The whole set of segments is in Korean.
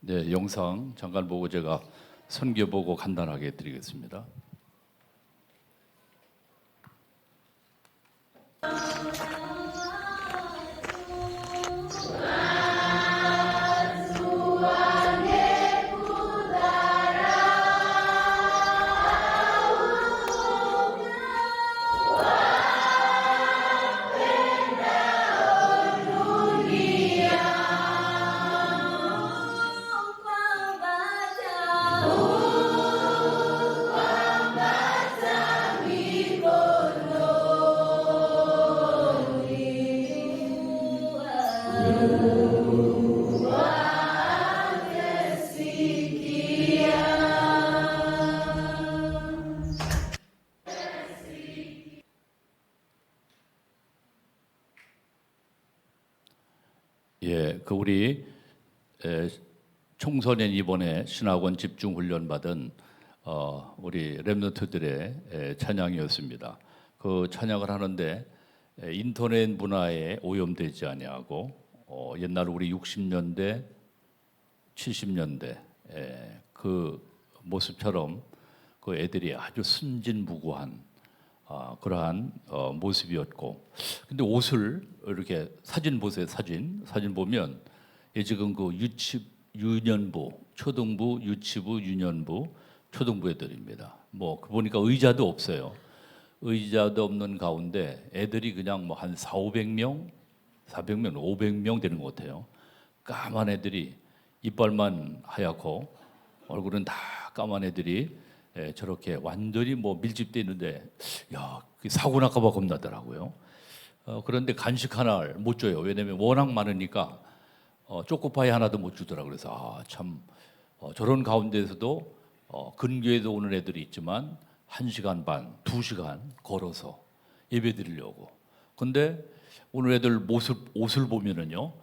네, 영상 잠깐 보고 제가 선교 보고 간단하게 드리겠습니다. 예, 우리 청소년 이번에 신학원 집중 훈련 받은 우리 렘넌트들의 찬양이었습니다. 그 찬양을 하는데 인터넷 문화에 오염되지 아니하고 옛날 우리 60년대, 70년대 그 모습처럼 그 애들이 아주 순진무구한 그러한 모습이었고, 근데 옷을 이렇게 사진 보세요. 사진 보면 지금 그 유년부, 초등부, 유치부, 유년부, 초등부 애들입니다. 뭐 보니까 의자도 없어요. 의자도 없는 가운데 애들이 그냥 뭐 한 400명, 400명, 500명 되는 것 같아요. 까만 애들이 이빨만 하얗고 얼굴은 다 까만 애들이 저렇게 완전히 뭐 밀집돼 있는데, 야, 사고 날까봐 겁나더라고요. 그런데 간식 하나를 못 줘요. 왜냐면 워낙 많으니까 초코파이 하나도 못 주더라고요. 그래서 참 저런 가운데에서도 근교에도 오는 애들이 있지만 1시간 반, 2시간 걸어서 예배 드리려고. 근데 오늘 애들 옷을 보면은요,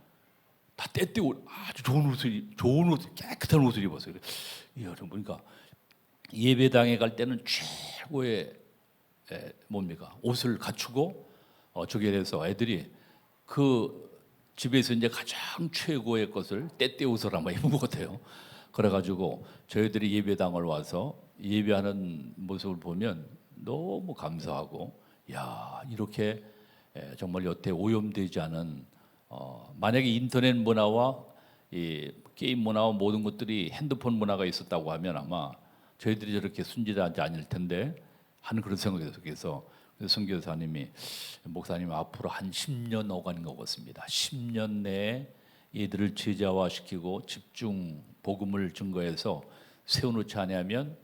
다 때때고 아주 좋은 옷, 깨끗한 옷을 입었어요. 여러분 보니까 예배당에 갈 때는 최고의 뭡니까? 옷을 갖추고 저기에 대해서 애들이 그 집에서 이제 가장 최고의 것을 때때 옷을 아마 입은 것 같아요. 그래가지고 저희들이 예배당을 와서 예배하는 모습을 보면 너무 감사하고, 야, 이렇게 정말 여태 오염되지 않은 만약에 인터넷 문화와 이 게임 문화와 모든 것들이 핸드폰 문화가 있었다고 하면 아마 저희들이 저렇게 순진하지 않을 텐데 하는 그런 생각이 들어서, 선교사님이 목사님 앞으로 한 10년 오간 것 같습니다. 10년 내에 얘들을 제자화시키고 집중 복음을 증거해서 세워놓지 않으면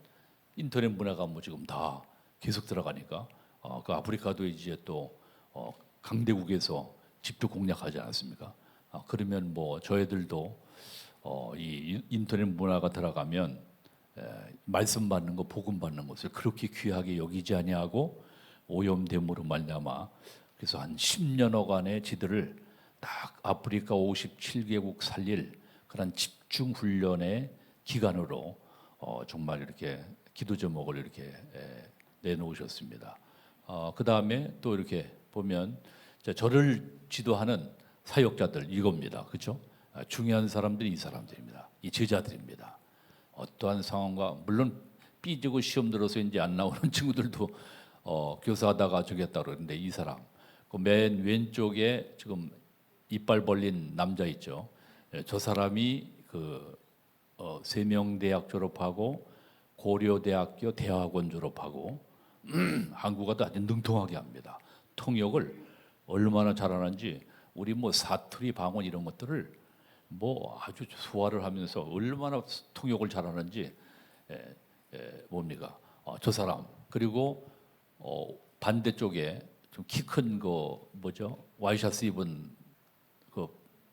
인터넷 문화가 뭐 지금 다 계속 들어가니까 그 아프리카도 이제 또 강대국에서 집도 공략하지 않았습니까? 그러면 뭐 저희들도 이 인터넷 문화가 들어가면 말씀 받는 거, 복음 받는 것을 그렇게 귀하게 여기지 아니하고 오염됨으로 말미암아, 그래서 한 10년여간의 지들을 딱 아프리카 57개국 살릴 그런 집중 훈련의 기간으로 정말 이렇게 기도 제목을 이렇게 내놓으셨습니다. 그 다음에 또 이렇게 보면 저를 지도하는 사역자들 이겁니다. 그렇죠? 중요한 사람들이 이 사람들입니다. 이 제자들입니다. 어떠한 상황과, 물론 삐지고 시험 들어서 이제 안 나오는 친구들도 교사하다가 저기 했다 그러는데, 이 사람 그 맨 왼쪽에 지금 이빨 벌린 남자 있죠. 저 사람이 그 세명대학 졸업하고 고려대학교 대학원 졸업하고 한국어도 아주 능통하게 합니다. 통역을 얼마나 잘하는지, 우리 뭐 사투리, 방언 이런 것들을 뭐 아주 소화를 하면서 얼마나 통역을 잘하는지 뭡니까? 저 사람. 그리고 반대쪽에 좀 키 큰 거 뭐죠? 와이셔츠 입은 그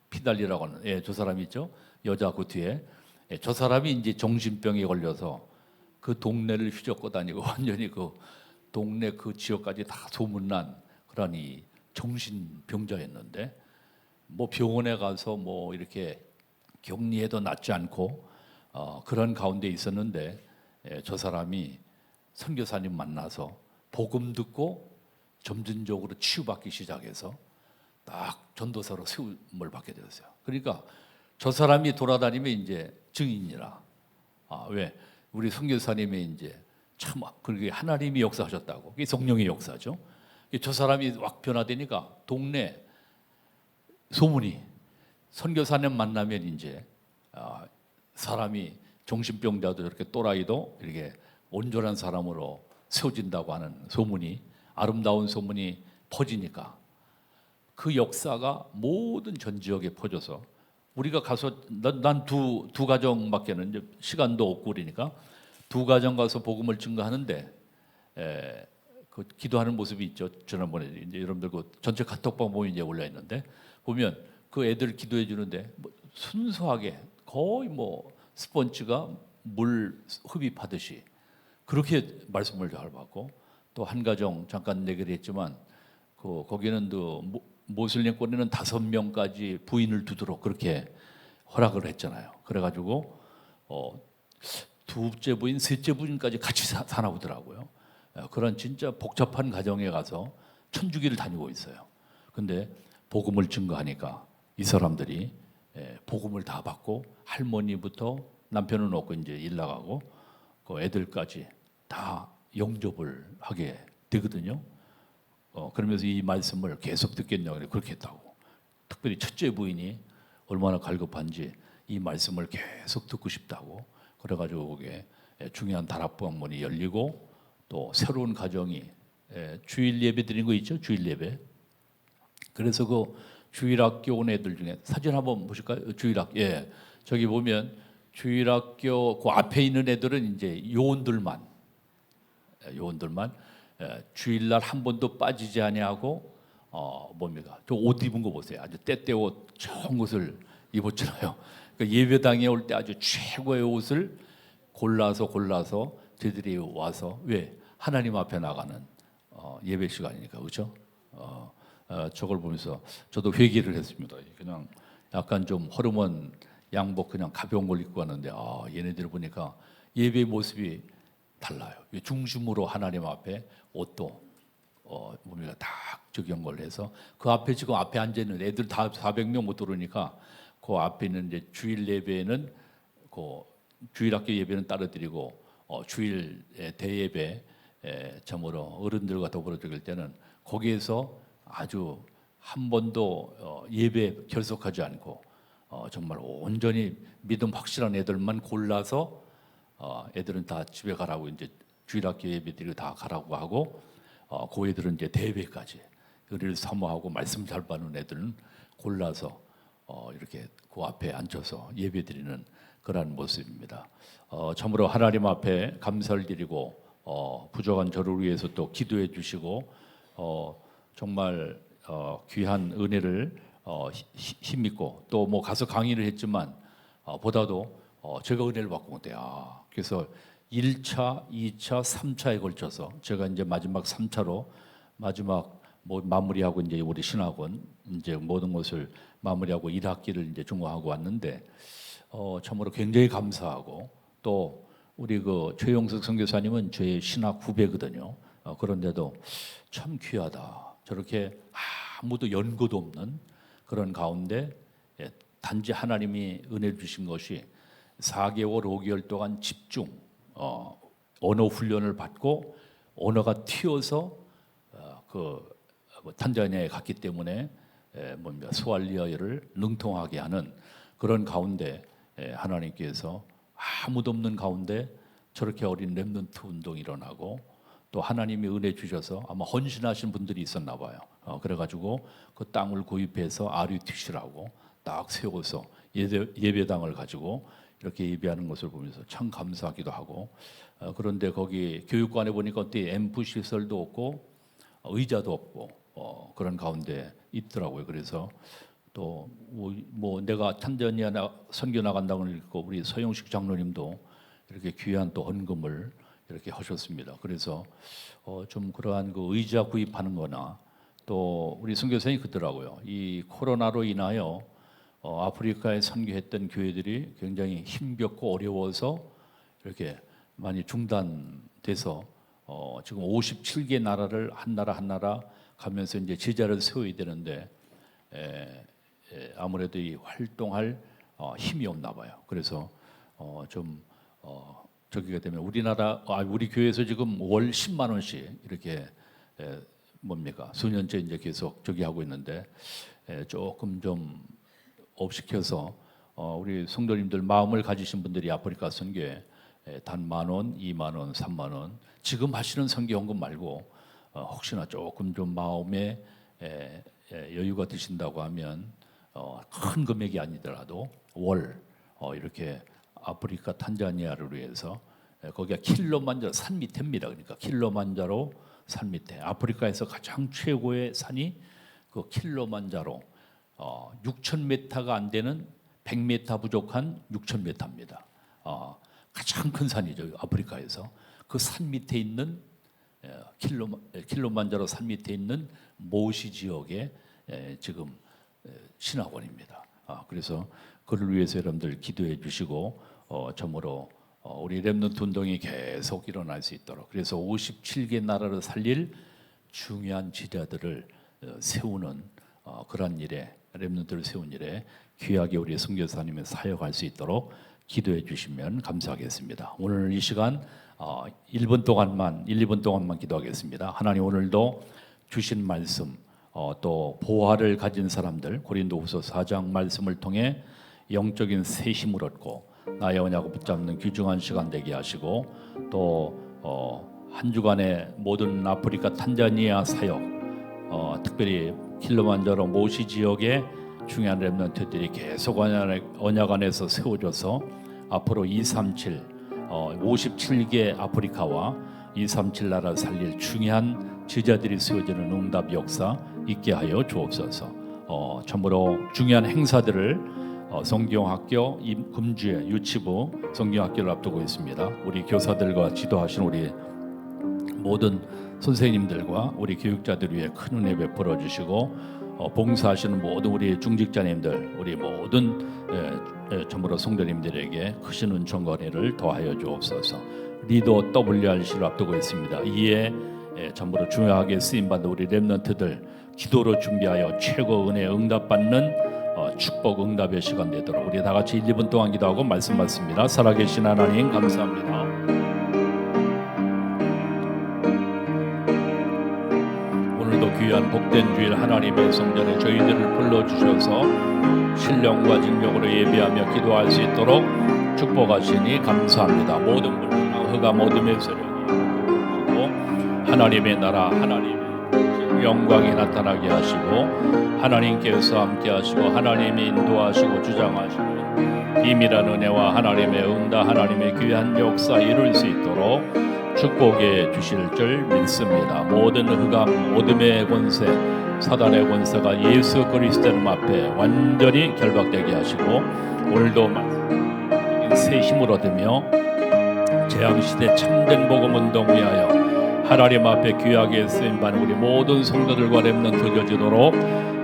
피달리라고 하는 저 사람 있죠? 여자 그 뒤에 저 사람이 이제 정신병에 걸려서 그 동네를 휘젓고 다니고 완전히 그 동네 그 지역까지 다 소문난 그런 이 정신병자였는데, 뭐 병원에 가서 뭐 이렇게 격리해도 낫지 않고 그런 가운데 있었는데, 저 사람이 선교사님 만나서 복음 듣고 점진적으로 치유받기 시작해서 딱 전도사로 세움을 받게 되었어요. 그러니까 저 사람이 돌아다니면 이제 증인이라. 왜? 우리 선교사님이 이제 참 그게 하나님이 역사하셨다고. 그게 성령의 역사죠. 저 사람이 확 변화되니까 동네 소문이 선교사님 만나면 이제 사람이 정신병자도 저렇게 또라이도 이렇게 온전한 사람으로 세워진다고 하는 소문이, 아름다운 소문이 퍼지니까 그 역사가 모든 전 지역에 퍼져서 우리가 가서 난 두 가정밖에는 이제 시간도 없고 그러니까 두 가정 가서 복음을 증거하는데 그 기도하는 모습이 있죠. 지난번에 이제 여러분들 그 전체 카톡방 모임 이제 올려 있는데 보면 그 애들 기도해 주는데 뭐 순수하게 거의 뭐 스펀지가 물 흡입하듯이 그렇게 말씀을 잘 받고, 또 한 가정 잠깐 얘기를 했지만 거기는 또 모슬림권에는 5명까지 부인을 두도록 그렇게 허락을 했잖아요. 그래가지고 둘째 부인, 셋째 부인까지 같이 사나 보더라고요. 그런 진짜 복잡한 가정에 가서 천주기를 다니고 있어요. 근데 복음을 증거하니까 이 사람들이 복음을 다 받고 할머니부터 남편은 없고 이제 일 나가고 그 애들까지 다 영접을 하게 되거든요. 그러면서 이 말씀을 계속 듣겠냐고 그렇게 했다고. 특별히 첫째 부인이 얼마나 갈급한지 이 말씀을 계속 듣고 싶다고. 그래가지고 그게 중요한 다락방문이 열리고 또 새로운 가정이 주일 예배 드린 거 있죠? 주일 예배. 그래서 그 주일학교 온 애들 중에 사진 한번 보실까요? 주일학교. 예. 저기 보면 주일학교 그 앞에 있는 애들은 이제 요원들만 주일날 한 번도 빠지지 아니하고 뭡니까? 저 옷 입은 거 보세요. 아주 때때 옷 좋은 것을 입었잖아요. 그러니까 예배당에 올 때 아주 최고의 옷을 골라서 저들이 와서 왜 하나님 앞에 나가는 예배 시간이니까 그렇죠? 저걸 보면서 저도 회개를 했습니다. 그냥 약간 좀 허름한 양복 그냥 가벼운 걸 입고 왔는데 얘네들 보니까 예배 모습이 달라요. 중심으로 하나님 앞에 옷도 뭡니까 딱 적용 걸 해서 그 앞에 지금 앞에 앉아 있는 애들 다 400명 못 들어오니까 그 앞에 있는 이제 주일 예배는 그 주일학교 예배는 따로 드리고 주일 대예배 참으로 어른들과 더불어 드릴 때는 거기에서 아주 한 번도 예배 결석하지 않고 정말 온전히 믿음 확실한 애들만 골라서 애들은 다 집에 가라고 이제 주일학교 예배들이 다 가라고 하고 그 애들은 이제 대회까지 의리를 사모하고 말씀 잘 받는 애들은 골라서 이렇게 그 앞에 앉아서 예배드리는 그러한 모습입니다. 참으로 하나님 앞에 감사를 드리고 부족한 저를 위해서 또 기도해 주시고 정말 귀한 은혜를 힘입고 또 뭐 가서 강의를 했지만 보다도 제가 은혜를 받고 못해요. 그래서 1차, 2차, 3차에 걸쳐서 제가 이제 마지막 3차로 마지막 뭐 마무리하고 이제 우리 신학원 이제 모든 것을 마무리하고 1학기를 이제 중과하고 왔는데 참으로 굉장히 감사하고 또 우리 그 최용석 선교사님은 제 신학 후배거든요. 그런데도 참 귀하다. 저렇게 아무도 연고도 없는 그런 가운데 단지 하나님이 은혜 주신 것이 4개월, 5개월 동안 집중 언어 훈련을 받고 언어가 튀어서 탄자니아에 갔기 때문에 뭡니까 스왈리아어를 능통하게 하는 그런 가운데 하나님께서 아무도 없는 가운데 저렇게 어린 렘넌트 운동이 일어나고 또 하나님이 은혜 주셔서 아마 헌신하신 분들이 있었나 봐요. 그래가지고 그 땅을 구입해서 RUTC라고 딱 세워서 예배당을 가지고 이렇게 예배하는 것을 보면서 참 감사하기도 하고 그런데 거기 교육관에 보니까 어떻게 앰프 시설도 없고 의자도 없고 그런 가운데 있더라고요. 그래서 또 뭐 내가 탄자니아 선교 나간다고 그러고 우리 서영식 장로님도 이렇게 귀한 또 헌금을 이렇게 하셨습니다. 그래서 좀 그러한 그 의자 구입하는 거나 또 우리 선교사님이 그러더라고요. 이 코로나로 인하여 아프리카에 선교했던 교회들이 굉장히 힘겹고 어려워서 이렇게 많이 중단돼서 지금 57개 나라를 한 나라 가면서 이제 제자를 세워야 되는데 아무래도 이 활동할 힘이 없나 봐요. 그래서 좀 저기가 되면 우리 교회에서 지금 월 10만 원씩 이렇게 수년째 이제 계속 저기 하고 있는데 조금 좀 업시켜서 우리 성도님들 마음을 가지신 분들이 아프리카 선교에 단 10,000원, 20,000원, 30,000원 지금 하시는 선교 헌금 말고 혹시나 조금 좀 마음에 여유가 드신다고 하면 큰 금액이 아니더라도 월 이렇게 아프리카 탄자니아를 위해서 거기가 킬로만자로 산 밑에입니다. 그러니까 킬로만자로 산 밑에 아프리카에서 가장 최고의 산이 그 킬로만자로 6,000m가 안 되는 100m 부족한 6,000m입니다. 가장 큰 산이죠. 아프리카에서 그 산 밑에 있는 킬로만자로 산 밑에 있는 모시 지역에 지금 신학원입니다. 그래서 그를 위해서 여러분들 기도해 주시고 점으로 우리 렘넌트 운동이 계속 일어날 수 있도록 그래서 57개 나라를 살릴 중요한 지자들을 세우는 그런 일에 렘넌트를 세운 일에 귀하게 우리 선교사님의 사역할 수 있도록 기도해 주시면 감사하겠습니다. 오늘 이 시간 1분 동안만 2분 동안만 기도하겠습니다. 하나님 오늘도 주신 말씀 또 보화를 가진 사람들 고린도후서 4장 말씀을 통해 영적인 새 힘을 얻고 나의 언약을 붙잡는 귀중한 시간 되게 하시고 또 한 주간의 모든 아프리카 탄자니아 사역 특별히 킬로만자로 모시 지역의 중요한 렘넌트들이 계속 언약 안에서 세워져서 앞으로 57개 아프리카와 237 나라를 살릴 중요한 제자들이 세워지는 응답 역사 있게 하여 주옵소서. 참으로 중요한 행사들을 성경학교 금주에 유치부 성경학교를 앞두고 있습니다. 우리 교사들과 지도하신 우리 모든 선생님들과 우리 교육자들 위해 큰 은혜 베풀어 주시고 봉사하시는 모든 우리 중직자님들 우리 모든 참으로 성도님들에게 크신 은총과 은혜를 더하여 주옵소서. 리더 WRC를 앞두고 있습니다. 이에 참으로 중요하게 쓰임받는 우리 렘넌트들 기도로 준비하여 최고 은혜 응답받는 축복 응답의 시간 되도록 우리 다 같이 1, 2분 동안 기도하고 말씀 받습니다. 살아계신 하나님 감사합니다. 오늘도 귀한 복된 주일 하나님의 성전에 저희들을 불러주셔서 신령과 진정으로 예배하며 기도할 수 있도록 축복하시니 감사합니다. 모든 불평 흑암 어둠의 세력이 하고 하나님의 나라 하나님의 영광이 나타나게 하시고 하나님께서 함께 하시고 하나님이 인도하시고 주장하시는 비밀한 은혜와 하나님의 응답 하나님의 귀한 역사 이룰 수 있도록 축복해 주실 줄 믿습니다. 모든 흑암 어둠의 권세 사단의 권세가 예수 그리스도님 앞에 완전히 결박되게 하시고 오늘도 새 힘을 얻으며 재앙시대 참된 복음운동 위하여 하나님 앞에 귀하게 쓰임받는 우리 모든 성도들과 렘넌트 되어지도록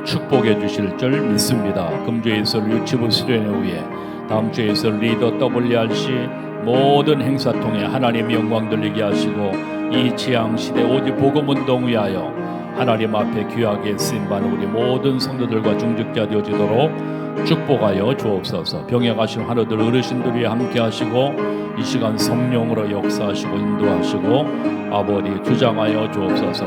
축복해 주실 줄 믿습니다. 금주에 있을 유치부 수련회 후에 다음 주에 있을 리더 WRC 모든 행사 통해 하나님 영광 돌리게 하시고 이 재앙시대 오직 복음운동 위하여 하나님 앞에 귀하게 쓰임받는 우리 모든 성도들과 중직자 되어지도록 축복하여 주옵소서. 병약하신 하나들 어르신들이 함께 하시고 이 시간 성령으로 역사하시고 인도하시고 아버지 주장하여 주옵소서.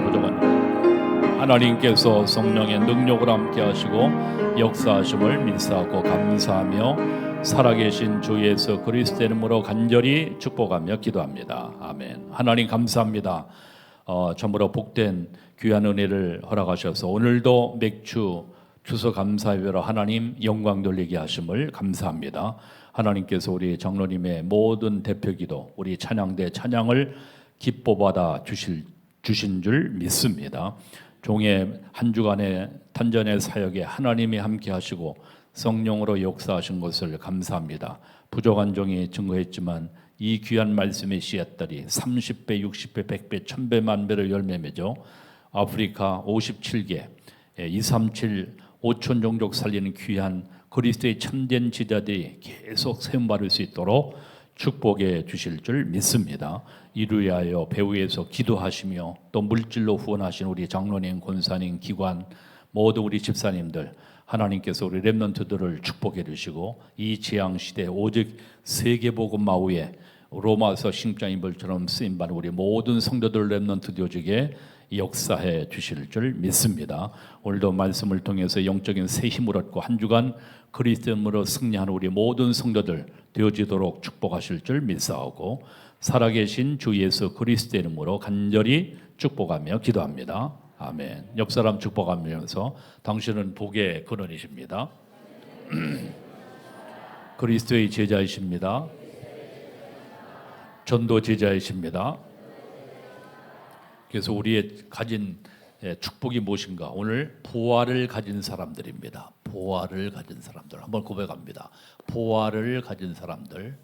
하나님께서 성령의 능력으로 함께 하시고 역사하심을 믿사하고 감사하며 살아계신 주 예수 그리스도의 이름으로 간절히 축복하며 기도합니다. 아멘. 하나님 감사합니다. 참으로 복된 귀한 은혜를 허락하셔서 오늘도 맥주 추수감사회로 하나님 영광 돌리게 하심을 감사합니다. 하나님께서 우리 장로님의 모든 대표기도 우리 찬양대 찬양을 기뻐받아 주신 줄 믿습니다. 종의 한 주간의 탄전의 사역에 하나님이 함께 하시고 성령으로 역사하신 것을 감사합니다. 부족한 종이 증거했지만 이 귀한 말씀의 씨앗들이 30배, 60배, 100배, 1000배, 만배를 열매 맺어 아프리카 57개, 237 5천 종족 살리는 귀한 그리스도의 참된 지자들이 계속 세움받을 수 있도록 축복해 주실 줄 믿습니다. 이를 위하여 배후에서 기도하시며 또 물질로 후원하신 우리 장로님, 권사님, 기관 모두 우리 집사님들 하나님께서 우리 렘넌트들을 축복해 주시고 이 재앙 시대에 오직 세계복음화 후에 로마서 신장인벌처럼 쓰임받은 우리 모든 성도들 렘넌트 조직에 역사해 주실 줄 믿습니다. 오늘도 말씀을 통해서 영적인 새 힘을 얻고 한 주간 그리스도인으로 승리하는 우리 모든 성도들 되어지도록 축복하실 줄 믿사오고 살아계신 주 예수 그리스도의 이름으로 간절히 축복하며 기도합니다. 아멘. 옆 사람 축복하면서 당신은 복의 근원이십니다. 그리스도의 제자이십니다. 전도 제자이십니다. 그래서 우리의 가진 축복이 무엇인가? 오늘 보화를 가진 사람들입니다. 보화를 가진 사람들 한번 고백합니다. 보화를 가진 사람들.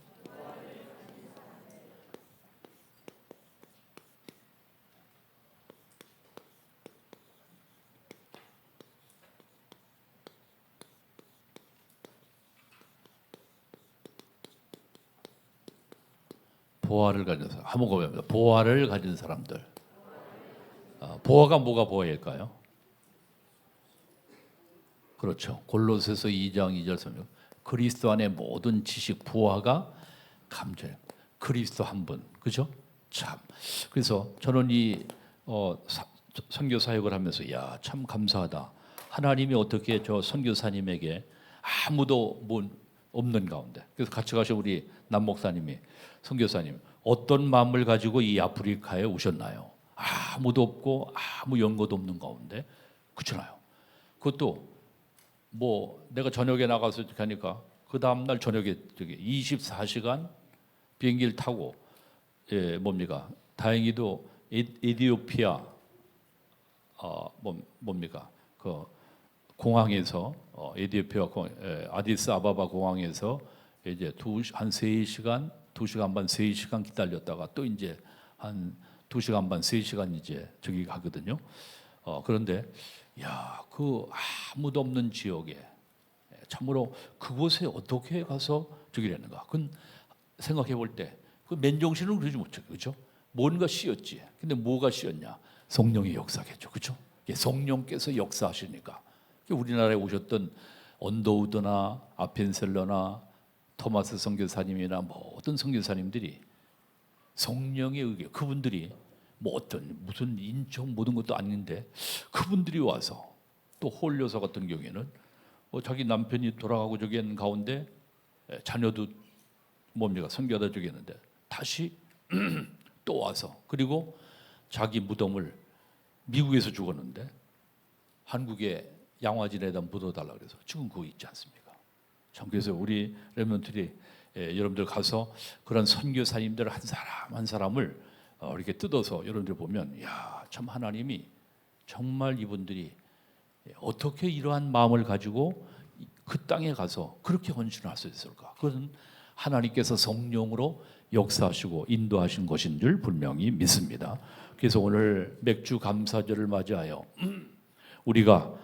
보화를 가진 사람 한번 고백합니다. 보화를 가진 사람들. 보화가 뭐가 보화일까요? 그렇죠. 골로새서 2장 2절 설명. 그리스도 안에 모든 지식 보화가 감춰요. 그리스도 한 분, 그죠? 참. 그래서 저는 이 선교 사역을 하면서 야, 참 감사하다. 하나님이 어떻게 저 선교사님에게 아무도 없는 가운데. 그래서 같이 가신 우리 남 목사님이 선교사님 어떤 마음을 가지고 이 아프리카에 오셨나요? 아무도 없고 아무 연고도 없는 가운데 그렇잖아요. 그것도 뭐 내가 저녁에 나가서 가니까 그 다음 날 저녁에 저기 24시간 비행기를 타고 뭡니까? 다행히도 에티오피아 뭡니까? 그 공항에서 에티오피아 아디스 아바바 공항에서 이제 한 3시간, 2시간 반, 3시간 기다렸다가 또 이제 한 2시간 반, 3시간 이제 저기 가거든요. 그런데 야, 그 아무도 없는 지역에 참으로 그곳에 어떻게 가서 저기 했는가? 그건 생각해 볼 때 그 맨정신은 그러지 못해, 그렇죠? 뭔가 씌었지. 근데 뭐가 씌었냐? 성령의 역사겠죠, 그렇죠? 성령께서 역사하시니까 우리나라에 오셨던 언더우드나 아펜셀러나 토마스 선교사님이나 모든 선교사님들이 성령에 의해 그분들이 뭐 어떤 무슨 인청 모든 것도 아닌데 그분들이 와서 또 홀 여사 같은 경우에는 자기 남편이 돌아가고 저기 있는 가운데 자녀도 뭡니까 선교하다 저기 있는데 다시 또 와서 그리고 자기 무덤을 미국에서 죽었는데 한국에 양화진에다 묻어달라 그래서 지금 그거 있지 않습니까? 참 그래서 우리 렘넌트들이 여러분들 가서 그런 선교사님들 한 사람 한 사람을 이렇게 뜯어서 여러분들 보면 야, 참 하나님이 정말 이분들이 어떻게 이러한 마음을 가지고 그 땅에 가서 그렇게 헌신할 수 있을까? 그것은 하나님께서 성령으로 역사하시고 인도하신 것인 줄 분명히 믿습니다. 그래서 오늘 맥주 감사절을 맞이하여 우리가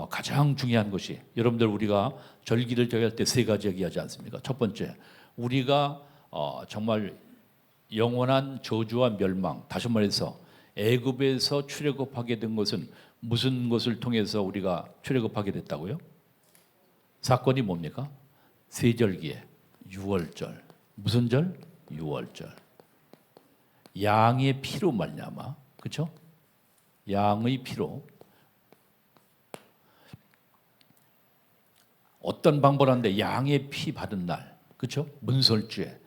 가장 중요한 것이 여러분들 우리가 절기를 정할 때 3가지 얘기하지 않습니까? 첫 번째, 우리가 정말 영원한 저주와 멸망, 다시 말해서 애굽에서 출애굽하게 된 것은 무슨 것을 통해서 우리가 출애굽하게 됐다고요? 사건이 뭡니까? 세절기에 유월절. 무슨 절? 유월절. 양의 피로 말미암아, 그렇죠? 양의 피로. 어떤 방법인데 양의 피 받은 날, 그렇죠? 문설주에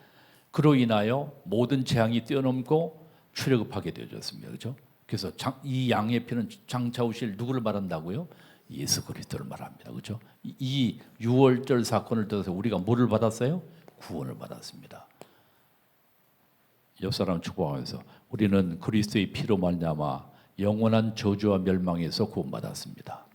그로 인하여 모든 재앙이 뛰어넘고 출애굽하게 되어졌습니다, 그렇죠? 그래서 이 양의 피는 장차 오실 누구를 말한다고요? 예수 그리스도를 말합니다, 그렇죠? 이 유월절 사건을 통해서 우리가 뭐를 받았어요? 구원을 받았습니다. 옆 사람 축복하면서 우리는 그리스도의 피로 말미암아 영원한 저주와 멸망에서 구원받았습니다.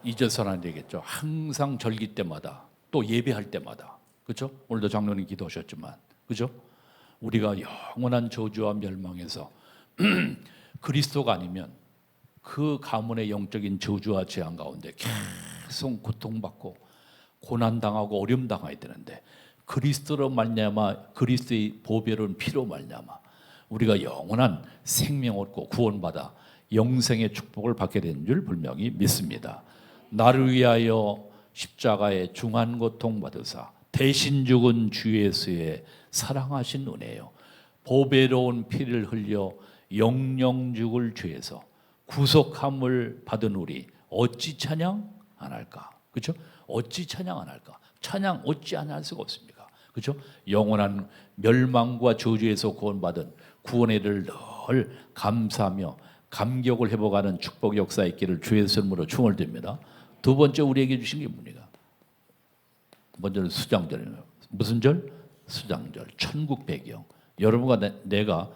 2절 선언 되겠죠. 항상 절기 때마다 또 예배할 때마다, 그렇죠? 오늘도 장로님 기도하셨지만, 그렇죠? 우리가 영원한 저주와 멸망에서 그리스도가 아니면 그 가문의 영적인 저주와 재앙 가운데 계속 고통받고 고난당하고 어려움당해야 되는데 그리스도로 말미암아 그리스도의 보배로운 피로 말미암아 우리가 영원한 생명 얻고 구원받아 영생의 축복을 받게 된 줄 분명히 믿습니다. 나를 위하여 십자가의 중한 고통 받으사 대신 죽은 주 예수의 사랑하신 은혜요 보배로운 피를 흘려 영영 죽을 죄에서 구속함을 받은 우리 어찌 찬양 안 할까? 그렇죠? 어찌 찬양 안 할까? 찬양 어찌 안 할 수가 없습니까? 그렇죠? 영원한 멸망과 저주에서 구원받은 구원의 늘 감사하며 감격을 회복하는 축복 역사 있기를 주의 이름으로 축원드립니다. 두 번째 우리에게 주신 게 뭡니까? 먼저는 수장절이에요. 무슨 절? 수장절. 천국 배경. 여러분과 내가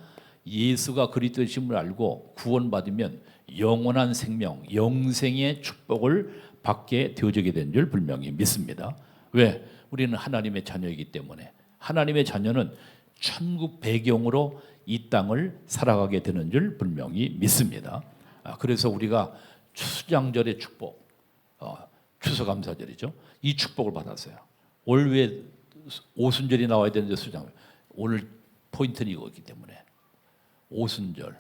예수가 그리스도이심을 알고 구원받으면 영원한 생명, 영생의 축복을 받게 되어지게 된 줄 분명히 믿습니다. 왜? 우리는 하나님의 자녀이기 때문에 하나님의 자녀는 천국 배경으로 이 땅을 살아가게 되는 줄 분명히 믿습니다. 그래서 우리가 수장절의 축복, 추수감사절이죠. 이 축복을 받았어요. 올 왜 오순절이 나와야 되는데 수장절. 오늘 포인트는 이거기 때문에 오순절,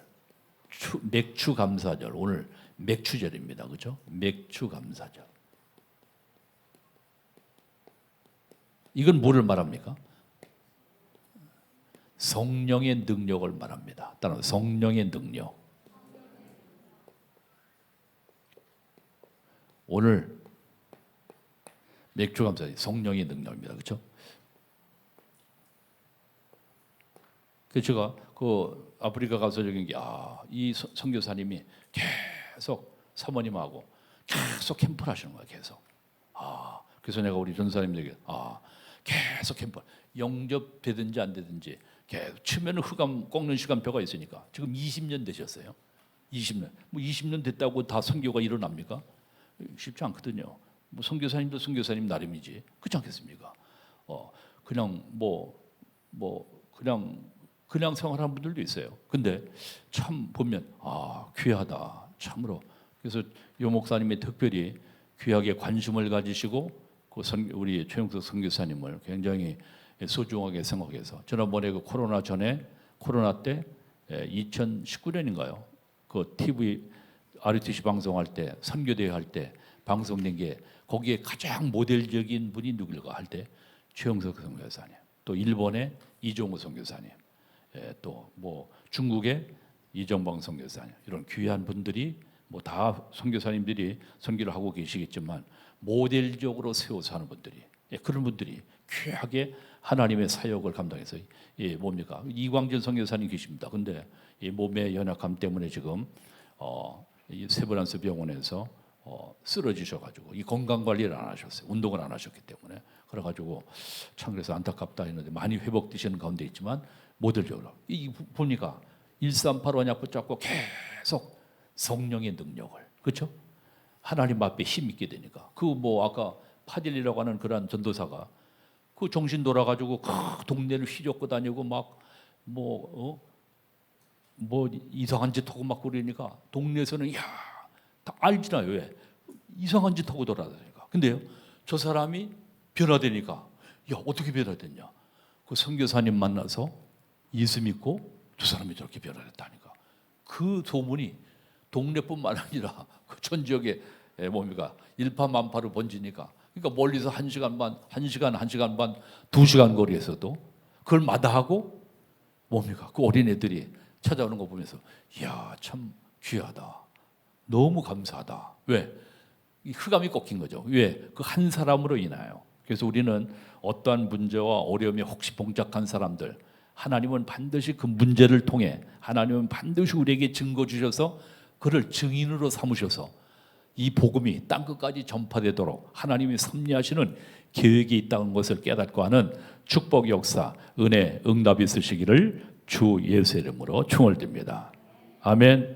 맥추감사절. 오늘 맥추절입니다. 그렇죠? 맥추감사절. 이건 뭐를 말합니까? 성령의 능력을 말합니다. 따라서 성령의 능력. 오늘 맥주감사절 성령의 능력입니다. 그렇죠? 그래서 제가 그 아프리카 가서 저기 이 선교사님이 계속 사모님하고 계속 캠프를 하시는 거예요. 계속. 그래서 내가 우리 전사님들에게 계속 캠프 영접되든지 안 되든지 계속 치면은 흑암 꺾는 시간표가 있으니까 지금 20년 되셨어요. 20년. 뭐 20년 됐다고 다 선교가 일어납니까? 쉽지 않거든요. 뭐 선교사님도 선교사님 나름이지. 그렇지 않겠습니까? 그냥 그냥 생활하는 분들도 있어요. 근데 참 보면 귀하다. 참으로. 그래서 요 목사님이 특별히 귀하게 관심을 가지시고 우리 최영석 선교사님을 굉장히 소중하게 생각해서 지난번에 그 코로나 전에 코로나 때 2019년인가요? 그 TV RTC 방송할 때 선교대회 할 때 방송된 게 거기에 가장 모델적인 분이 누굴까 할 때 최영석 선교사님, 또 일본의 이종우 선교사님, 또 뭐 중국의 이정방 선교사님 이런 귀한 분들이 뭐 다 선교사님들이 선교를 하고 계시겠지만 모델적으로 세워서 하는 분들이 그런 분들이 귀하게 하나님의 사역을 감당해서 뭡니까? 이광진 선교사님 계십니다. 근데 이 몸의 연약함 때문에 지금 이 세브란스 병원에서 쓰러지셔가지고 이 건강 관리를 안 하셨어요. 운동을 안 하셨기 때문에 그래가지고 참 그래서 안타깝다 했는데 많이 회복되시는 가운데 있지만 모델적으로 이 보니까 138 언약 붙잡고 계속 성령의 능력을 그렇죠? 하나님 앞에 힘 있게 되니까 그 뭐 아까 파딜리라고 하는 그런 전도사가 그 정신 돌아가지고 그 동네를 휘젓고 다니고 막 뭐 이상한 짓 하고 막 그러니까 동네에서는 다 알지나요. 왜 이상한 짓 하고 돌아다니니까. 근데요 저 사람이 변화되니까 어떻게 변화됐냐? 그 선교사님 만나서 예수 믿고 저 사람이 저렇게 변화됐다니까. 그 소문이 동네뿐만 아니라 그 전 지역에 뭡니까 일파만파로 번지니까. 그러니까 멀리서 1시간 반, 1시간 반, 2시간 거리에서도 그걸 마다하고 뭡니까 그 어린애들이 찾아오는 거 보면서 이야 참 귀하다. 너무 감사하다. 왜? 이 흑암이 꺾인 거죠. 왜? 그 한 사람으로 인하여. 그래서 우리는 어떠한 문제와 어려움이 혹시 봉착한 사람들 하나님은 반드시 그 문제를 통해 하나님은 반드시 우리에게 증거 주셔서 그를 증인으로 삼으셔서 이 복음이 땅끝까지 전파되도록 하나님이 섭리하시는 계획이 있다는 것을 깨닫고 하는 축복 역사, 은혜, 응답이 있으시기를 주 예수의 이름으로 축원드립니다. 아멘.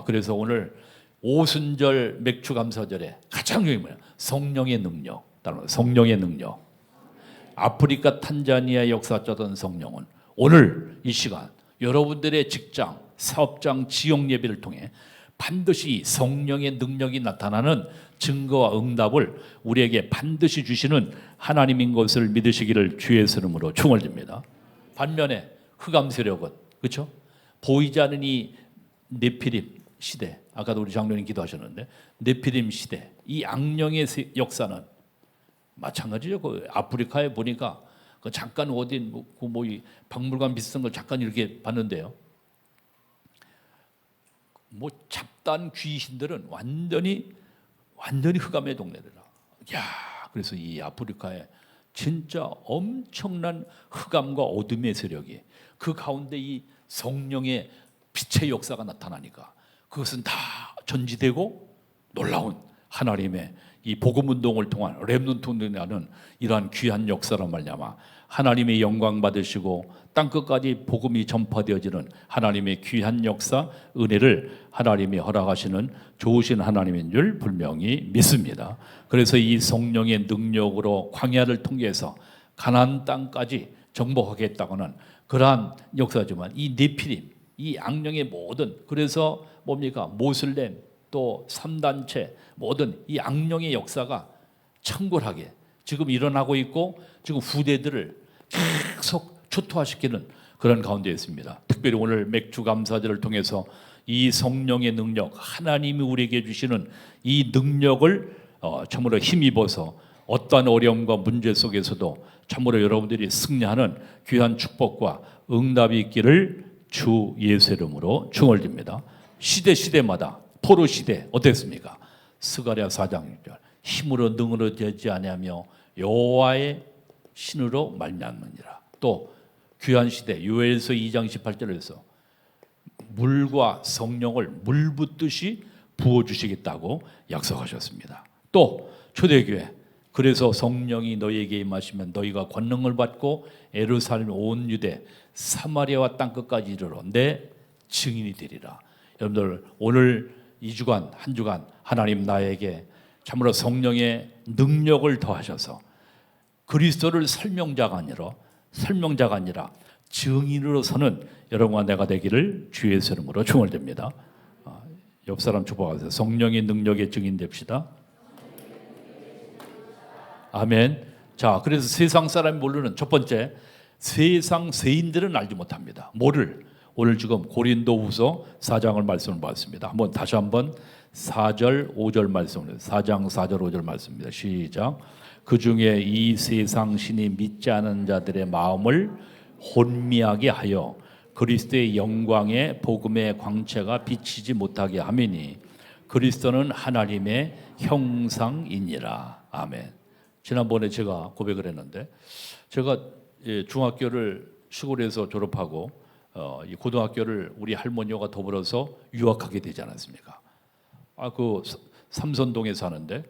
그래서 오늘 오순절 맥추감사절에 가장 중요한 뭐야? 성령의 능력. 따로 성령의 능력. 아프리카 탄자니아 역사자던 성령은 오늘 이 시간 여러분들의 직장, 사업장, 지역 예배를 통해 반드시 성령의 능력이 나타나는 증거와 응답을 우리에게 반드시 주시는 하나님인 것을 믿으시기를 주의 이름으로 축원드립니다. 반면에 흑암 세력은 그렇죠? 보이지 않는 이 네피림 시대, 아까도 우리 장로님 기도하셨는데 네피림 시대, 이 악령의 역사는 마찬가지죠. 그 아프리카에 보니까 그 잠깐 어디 이 박물관 비슷한 걸 잠깐 이렇게 봤는데요. 뭐 잡다한 귀신들은 완전히 흑암의 동네더라. 야, 그래서 이 아프리카에 진짜 엄청난 흑암과 어둠의 세력이 그 가운데 이 성령의 빛의 역사가 나타나니까 그것은 다 전지되고 놀라운 하나님의 이 복음 운동을 통한 렘넌트 운동이라는 이러한 귀한 역사로 말미암아 하나님의 영광 받으시고 땅 끝까지 복음이 전파되어지는 하나님의 귀한 역사, 은혜를 하나님이 허락하시는 좋으신 하나님인 줄 분명히 믿습니다. 그래서 이 성령의 능력으로 광야를 통해서 가나안 땅까지 정복하겠다고는 그러한 역사지만 이 네피림, 이 악령의 모든, 그래서 뭡니까? 모슬렘 또 3단체 모든 이 악령의 역사가 창궐하게 지금 일어나고 있고 지금 후대들을 계속 초토화시키는 그런 가운데 있습니다. 특별히 오늘 맥주 감사절을 통해서 이 성령의 능력, 하나님이 우리에게 주시는 이 능력을 참으로 힘입어서 어떠한 어려움과 문제 속에서도 참으로 여러분들이 승리하는 귀한 축복과 응답이 있기를 주 예수 이름으로 축원드립니다. 시대마다 포로 시대 어땠습니까? 스가랴 4장 6절 힘으로 능으로 되지 아니하며 여호와의 신으로 말미암느니라. 또 귀한 시대 요엘서 2장 18절에서 물과 성령을 물 붓듯이 부어주시겠다고 약속하셨습니다. 또 초대교회 그래서 성령이 너희에게 임하시면 너희가 권능을 받고 예루살렘 온 유대 사마리아와 땅끝까지 이르러 내 증인이 되리라. 여러분들 오늘 2주간 한 주간 하나님 나에게 참으로 성령의 능력을 더하셔서 그리스도를 설명자가 아니라 증인으로서는 여러분과 내가 되기를 주의 이름으로 축원드립니다. 옆 사람 축복하세요. 성령의 능력의 증인 됩시다. 아멘. 자, 그래서 세상 사람이 모르는 첫 번째, 세상 세인들은 알지 못합니다. 뭐를? 오늘 지금 고린도후서 4장을 말씀을 봤습니다. 다시 한번 4절 5절 말씀을 4장 4절 5절 말씀입니다. 시작. 그 중에 이 세상 신이 믿지 않은 자들의 마음을 혼미하게 하여 그리스도의 영광의 복음의 광채가 비치지 못하게 하미니 그리스도는 하나님의 형상이니라. 아멘. 지난번에 제가 고백을 했는데 제가 중학교를 시골에서 졸업하고 이 고등학교를 우리 할머니와 더불어서 유학하게 되지 않았습니까? 그 삼선동에 사는데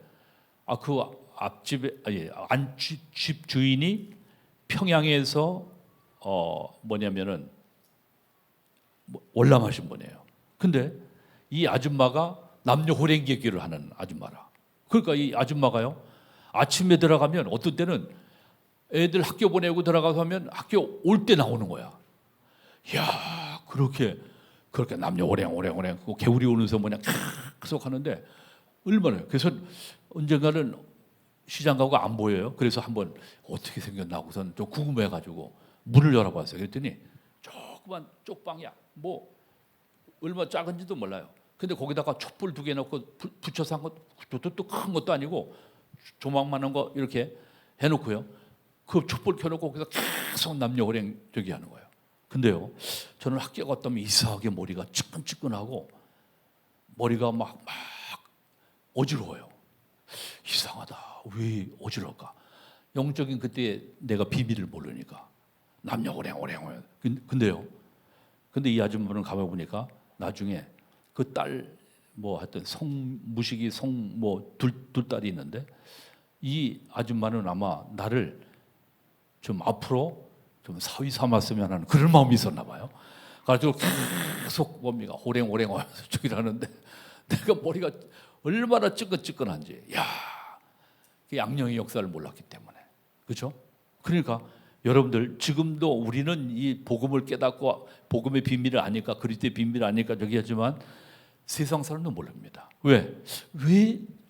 그 앞집에 집 주인이 평양에서 뭐냐면은 월남하신 분이에요. 근데 이 아줌마가 남녀 호랭개기를 하는 아줌마라. 그러니까 이 아줌마가요 아침에 들어가면 어떤 때는 애들 학교 보내고 들어가서 하면 학교 올 때 나오는 거야. 이야, 그렇게 남녀 오랭 그 개구리 오면서 계속 하는데 얼마나. 그래서 언젠가는 시장 가고 안 보여요. 그래서 한번 어떻게 생겼나 하고선 좀 궁금해가지고 문을 열어봤어요. 그랬더니 조그만 쪽방이야. 뭐 얼마 작은지도 몰라요. 근데 거기다가 촛불 2개 넣고 붙여서 한 것도 큰 것도 아니고 조망만한 거 이렇게 해놓고요. 그 촛불 켜놓고 거기서 계속 남녀 호랭 저기 하는 거예요. 근데요, 저는 학교 갔다 오면 이상하게 머리가 찌끈찌끈하고 머리가 막 어지러워요. 이상하다. 왜 어지러울까? 영적인 그때 내가 비밀을 모르니까 남녀 호랭. 근데 이 아줌마는 가만 보니까 나중에 그 딸 하여튼 무식이 둘 딸이 있는데 이 아줌마는 아마 나를 좀 앞으로 좀 사위 삼았으면 하는 그런 마음이 있었나 봐요. 그래서 계속 뭡니까 호랭 하면서 저기를 하는데 내가 머리가 얼마나 찌끈찌끈한지. 그 양령의 역사를 몰랐기 때문에. 그렇죠? 그러니까 여러분들 지금도 우리는 이 복음을 깨닫고 복음의 비밀을 아니까 그리스도의 비밀을 아니까 저기 하지만 세상 사람은 모릅니다. 왜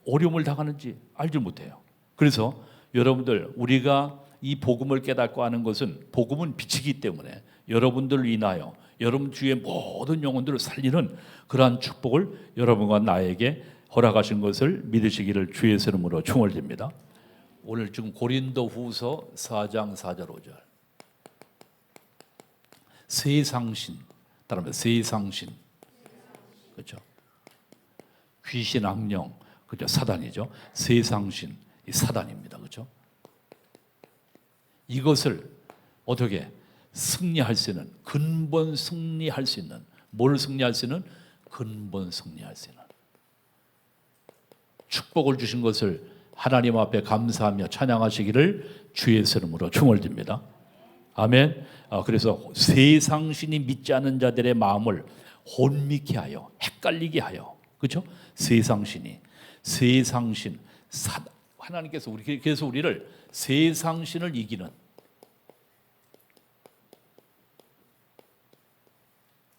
어려움을 당하는지 알지 못해요. 그래서 여러분들 우리가 이 복음을 깨닫고 하는 것은 복음은 빛이기 때문에 여러분들을 인하여 여러분 주위의 모든 영혼들을 살리는 그러한 축복을 여러분과 나에게 허락하신 것을 믿으시기를 주의 이름으로 축원드립니다. 오늘 지금 고린도후서 4장 4절 5절 세상신, 따라합니다. 세상신, 그렇죠? 귀신, 악령, 그죠? 사단이죠. 세상신, 이 사단입니다, 그렇죠? 이것을 어떻게 승리할 수 있는, 근본 승리할 수 있는, 뭘 승리할 수 있는? 근본 승리할 수 있는 축복을 주신 것을 하나님 앞에 감사하며 찬양하시기를 주의 이름으로 축원드립니다. 아멘. 그래서 세상신이 믿지 않는 자들의 마음을 혼미케 하여 헷갈리게 하여, 그렇죠? 세상신, 하나님께서 그래서 우리를 세상신을 이기는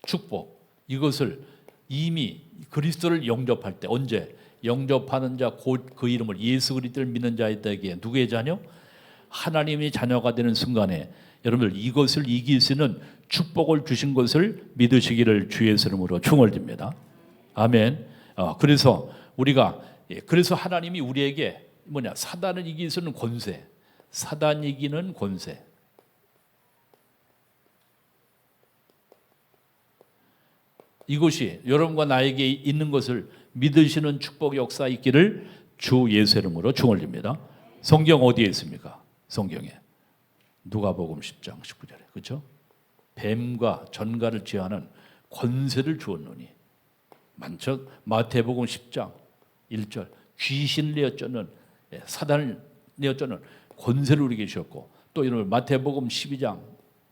축복, 이것을 이미 그리스도를 영접할 때, 언제 영접하는 자 곧 그 이름을 예수 그리스도를 믿는 자에게 누구의 자녀? 하나님의 자녀가 되는 순간에 여러분들 이것을 이길 수 있는 축복을 주신 것을 믿으시기를 주의 이름으로 축원드립니다. 아멘. 그래서 우리가 그래서 하나님이 우리에게 사단을 이길 수 있는 권세, 사단 이기는 권세. 이것이 여러분과 나에게 있는 것을 믿으시는 축복 역사 있기를 주 예수 이름으로 축원드립니다. 성경 어디에 있습니까? 성경에 누가복음 10장 19절에, 그렇죠? 뱀과 전갈을 제하는 권세를 주었노니, 만척 마태복음 10장 1절 귀신을 내어 쫓는, 사단을 내어 쫓는 권세를 우리에게 주셨고, 또 이런 마태복음 12장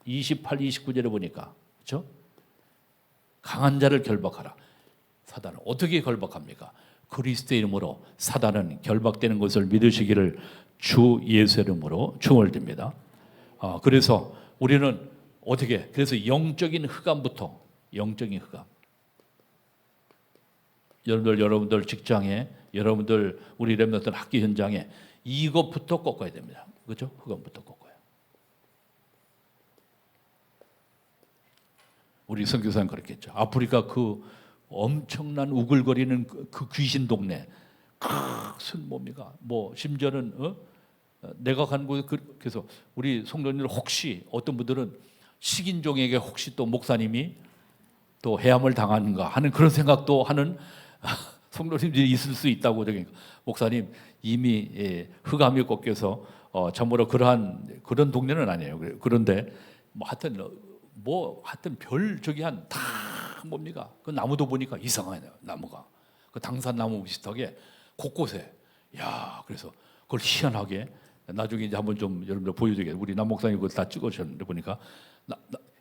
28, 29절에 보니까, 그렇죠? 강한 자를 결박하라. 사단을 어떻게 결박합니까? 그리스도의 이름으로 사단은 결박되는 것을 믿으시기를 주 예수 이름으로 축원드립니다. 그래서 우리는 어떻게, 그래서 영적인 흑암부터, 영적인 흑암, 여러분들 직장에, 여러분들 우리 렘넌트 학교 현장에 이것부터 꺾어야 됩니다. 그렇죠? 흑암부터 꺾어요. 우리 선교사님 그렇겠죠. 아프리카 그 엄청난 우글거리는 그 귀신 동네, 큰 뭡니까? 뭐 심지어는 내가 간 곳에 그래서 우리 성도님들 혹시 어떤 분들은 식인종에게 혹시 또 목사님이 또 해함을 당하는가 하는 그런 생각도 하는 성도님들이 있을 수 있다고. 목사님 이미 흑암이 꺾여서 참으로 그런 동네는 아니에요. 그런데 하여튼 별 저기 한 다 뭡니까? 그 나무도 보니까 이상하네요. 나무가 그 당산나무 비슷하게 곳곳에, 그래서 그걸 희한하게 나중에 이제 한번 좀 여러분들 보여드리게, 우리 남 목사님 그거 다 찍으셨는데 보니까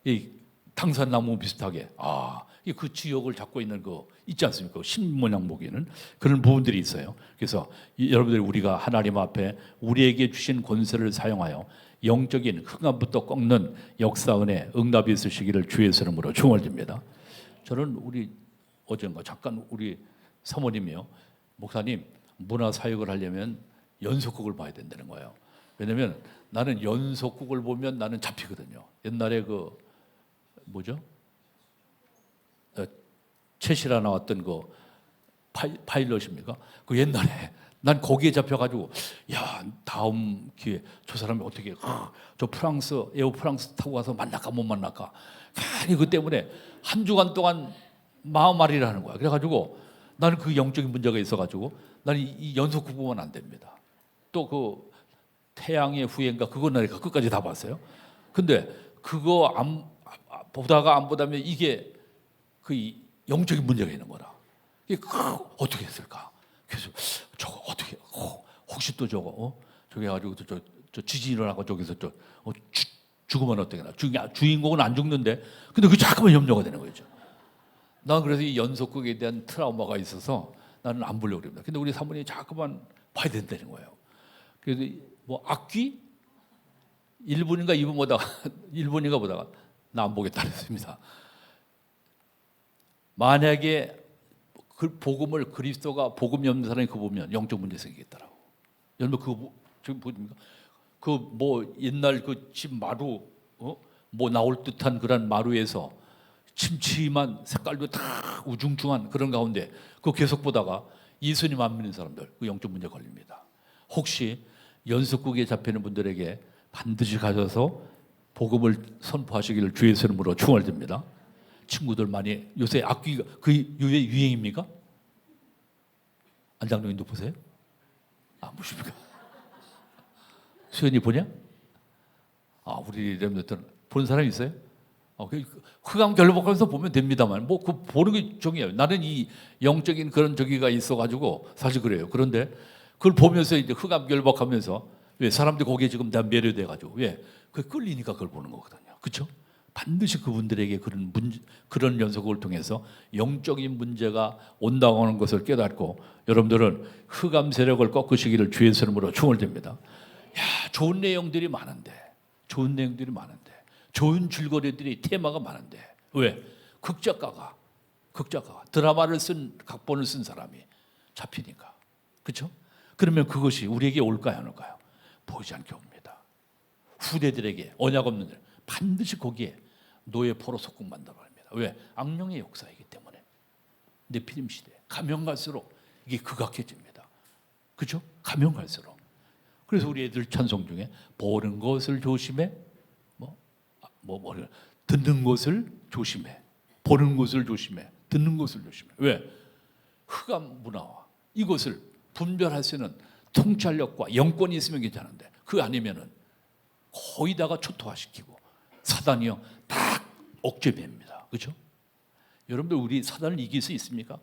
이 당산나무 비슷하게 그 지역을 잡고 있는 거 있지 않습니까? 신모양 보기에는 그런 부분들이 있어요. 그래서 여러분들이 우리가 하나님 앞에 우리에게 주신 권세를 사용하여 영적인 흑암부터 꺾는 역사 은혜 응답이 있으시기를 주의 이름으로 축원드립니다. 저는 어젠가 잠깐 우리 사모님이요, 목사님 문화 사역을 하려면 연속극을 봐야 된다는 거예요. 왜냐하면 나는 연속극을 보면 나는 잡히거든요. 옛날에 그 뭐죠? 채시라 나왔던 그 파일럿입니까? 그 옛날에 난 거기에 잡혀가지고, 다음 기회 저 사람이 어떻게 저 프랑스 에어 프랑스 타고 가서 만날까 못 만날까, 괜히 그 때문에 한 주간 동안 마음앓이를 하는 거야. 그래가지고 나는 그 영적인 문제가 있어가지고 나는 이 연속극 보면 안 됩니다. 또 그 태양의 후예인가 그거 내가 끝까지 다 봤어요. 근데 그거 보다가 안 보다면 이게 그 영적인 문제가 있는 거라. 이게 어떻게 했을까? 그래서 저거 어떻게 혹시 또 저거 저기 해가지고 저 지진 일어나고 저기서 죽으면 어떻게나, 주인공은 안 죽는데 근데 그 자꾸만 염려가 되는 거죠. 난 그래서 이 연속극에 대한 트라우마가 있어서 나는 안 보려고 그럽니다. 근데 우리 사모님이 자꾸만 봐야 된다는 거예요. 그래서 뭐 악귀 1분인가 2분 보다가 1분인가 보다가 나 안 보겠다 그랬습니다. 만약에 그 복음을 그리스도가 복음 없는 사람이 그거 보면 영적 문제 생기겠더라고. 여러분 그거 지금 보십니까? 그 뭐 옛날 그 집 마루 뭐 나올 듯한 그런 마루에서 침침한 색깔도 다 우중충한 그런 가운데 그 계속 보다가 예수님 안 믿는 사람들 그 영적 문제 걸립니다. 혹시 연속국에 잡히는 분들에게 반드시 가셔서 복음을 선포하시기를 주의 이름으로 축원드립니다. 친구들 많이 요새 악기가 그 유행입니까? 안장로님도 보세요? 안 보십니까? 수현이 보냐? 우리 렘넌트는 보는 사람이 있어요? 흑암 결박하면서 보면 됩니다만 뭐 그 보는 게 정이에요. 나는 이 영적인 그런 저기가 있어가지고 사실 그래요. 그런데 그걸 보면서 이제 흑암 결박하면서 왜 사람들이 거기에 지금 다 매료돼가지고 왜 그 끌리니까 그걸 보는 거거든요. 그렇죠? 반드시 그분들에게 그런 연속을 통해서 영적인 문제가 온다고 하는 것을 깨닫고 여러분들은 흑암 세력을 꺾으시기를 주의 이름으로 축원드립니다. 좋은 내용들이 많은데 좋은 줄거리들이 테마가 많은데 왜? 극작가가 드라마를 쓴 각본을 쓴 사람이 잡히니까 그렇죠? 그러면 그것이 우리에게 올까요 안 올까요? 보이지 않게 옵니다. 후대들에게 언약 없는 들 반드시 거기에 노예 포로 속국만다고 합니다. 왜? 악령의 역사이기 때문에. 네피림 시대 가면 갈수록 이게 극악해집니다. 그렇죠? 가면 갈수록. 그래서 우리 애들 찬송 중에 보는 것을 조심해, 듣는 것을 조심해, 보는 것을 조심해, 듣는 것을 조심해. 왜? 흑암 문화와 이것을 분별할 수 있는 통찰력과 영권이 있으면 괜찮은데 그 아니면은 거의 다가 초토화시키고 사단이요 딱 억제됩니다. 그렇죠? 여러분들 우리 사단을 이길 수 있습니까?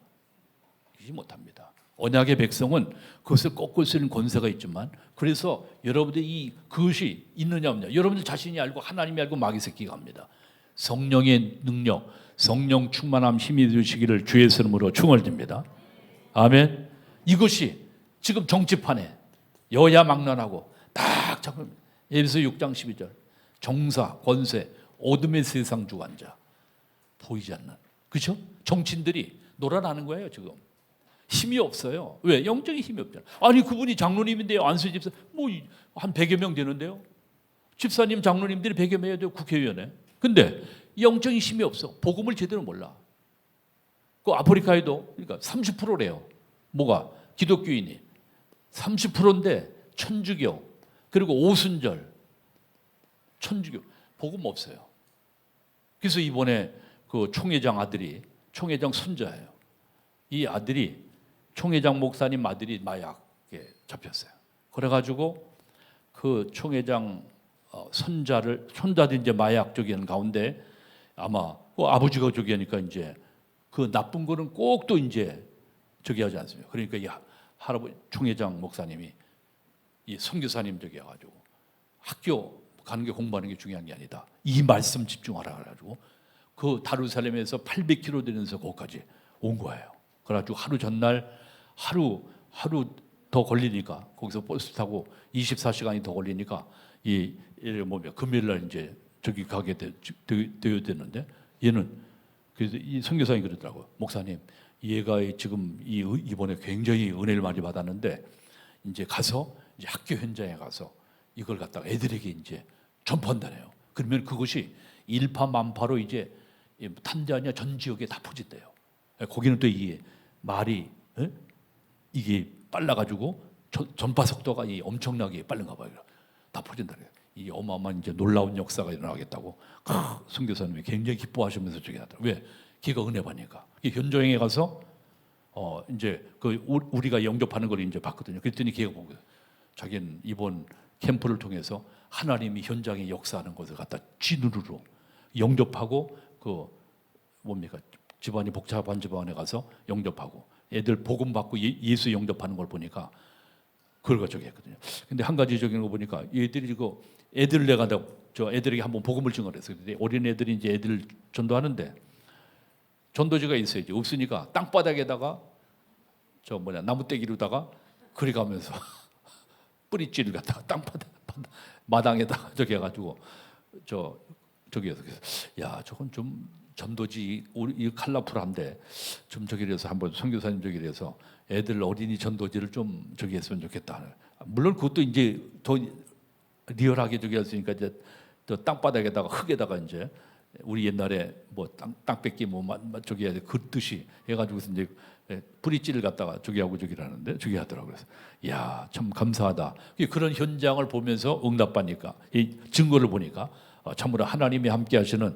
이기지 못합니다. 언약의 백성은 그것을 꺾을 수 있는 권세가 있지만 그래서 여러분들이 그것이 있느냐 없느냐 여러분들 자신이 알고 하나님이 알고 마귀 새끼가 합니다. 성령의 능력 성령 충만함 힘이 되시기를 주의 이름으로 축원드립니다. 아멘. 이것이 지금 정치판에 여야 막론하고 딱 잡힙니다. 에베소 6장 12절 정사, 권세, 어둠의 세상 주관자 보이지 않는 그렇죠? 정치인들이 놀아나는 거예요 지금. 힘이 없어요. 왜? 영적인 힘이 없잖아요. 아니 그분이 장로님인데요. 안수 집사 뭐 한 100여 명 되는데요. 집사님 장로님들이 100여 명이야 돼요. 국회의원에. 근데 영적인 힘이 없어. 복음을 제대로 몰라. 그 아프리카에도 그러니까 30%래요. 뭐가? 기독교인이 30%인데 천주교 그리고 오순절 천주교 복음 없어요. 그래서 이번에 그 총회장 아들이 총회장 손자예요. 이 아들이 총회장 목사님 아들이 마약에 잡혔어요. 그래가지고 그 총회장 손자들 이제 마약 저기 하는 가운데 아마 그 아버지가 저기 하니까 이제 그 나쁜 거는 꼭 또 이제 저기 하지 않습니까? 그러니까 이 할아버지 총회장 목사님이 이 선교사님 저기 해가지고 학교 가는 게 공부하는 게 중요한 게 아니다. 이 말씀 집중하라 그래가지고 그 다루살렘에서 800km 되면서 거기까지 온 거예요. 그래가지고 하루 전날 하루 더 걸리니까 거기서 버스 타고 24시간이 더 걸리니까 이 뭐냐 금요일 날 이제 저기 가게 되어야 되는데 얘는 그래서 이 선교사님이 그러더라고요. 목사님, 얘가 지금 이번에 굉장히 은혜를 많이 받았는데 이제 가서 이제 학교 현장에 가서 이걸 갖다가 애들에게 이제 전파한다네요. 그러면 그것이 일파만파로 이제 탄대 아니야 전 지역에 다 퍼진대요. 거기는 또 이 말이 이게 빨라가지고 전파 속도가 엄청나게 빠른가 봐요. 다 퍼진다. 이 어마어마한 이제 놀라운 역사가 일어나겠다고 선교사님이 굉장히 기뻐하시면서 저기 하더라고요. 왜? 걔가 은혜 받으니까. 현장에 가서 이제 그 우리가 영접하는 걸 이제 봤거든요. 그랬더니 걔가 보고 자기는 이번 캠프를 통해서 하나님이 현장에 역사하는 것을 갖다 쥐누르로 영접하고 그 뭡니까 집안이 복잡한 집안에 가서 영접하고 애들 복음 받고 예수 영접하는 걸 보니까 그걸 가지고 했거든요. 근데 한 가지 적인 거 보니까 얘들이 이거 애들 내가 저 애들에게 한번 복음을 증언했어요. 근데 어린 애들이 이제 애들 전도하는데 전도지가 있어야지 없으니까 땅바닥에다가 저 나무떼기로다가 그려가면서 뿌리찌를 갖다가 땅바닥 마당에다가 저기 해가지고 저기에서 야 저건 좀 전도지 이 컬러풀한데 좀 저기 해서 한번 선교사님 저기 해서 애들 어린이 전도지를 좀 저기 했으면 좋겠다. 물론 그것도 이제 더 리얼하게 저기 했으니까 이제 또 땅바닥에다가 흙에다가 이제 우리 옛날에 뭐 땅 뺏기 뭐 저기 해야 돼 긋듯이 해가지고서 이제 뿌리찌를 갖다가 저기 하고 저기를 하는데 저기 하더라고요. 그래서 야, 참 감사하다. 그런 현장을 보면서 응답받니까 이 증거를 보니까 참으로 하나님이 함께하시는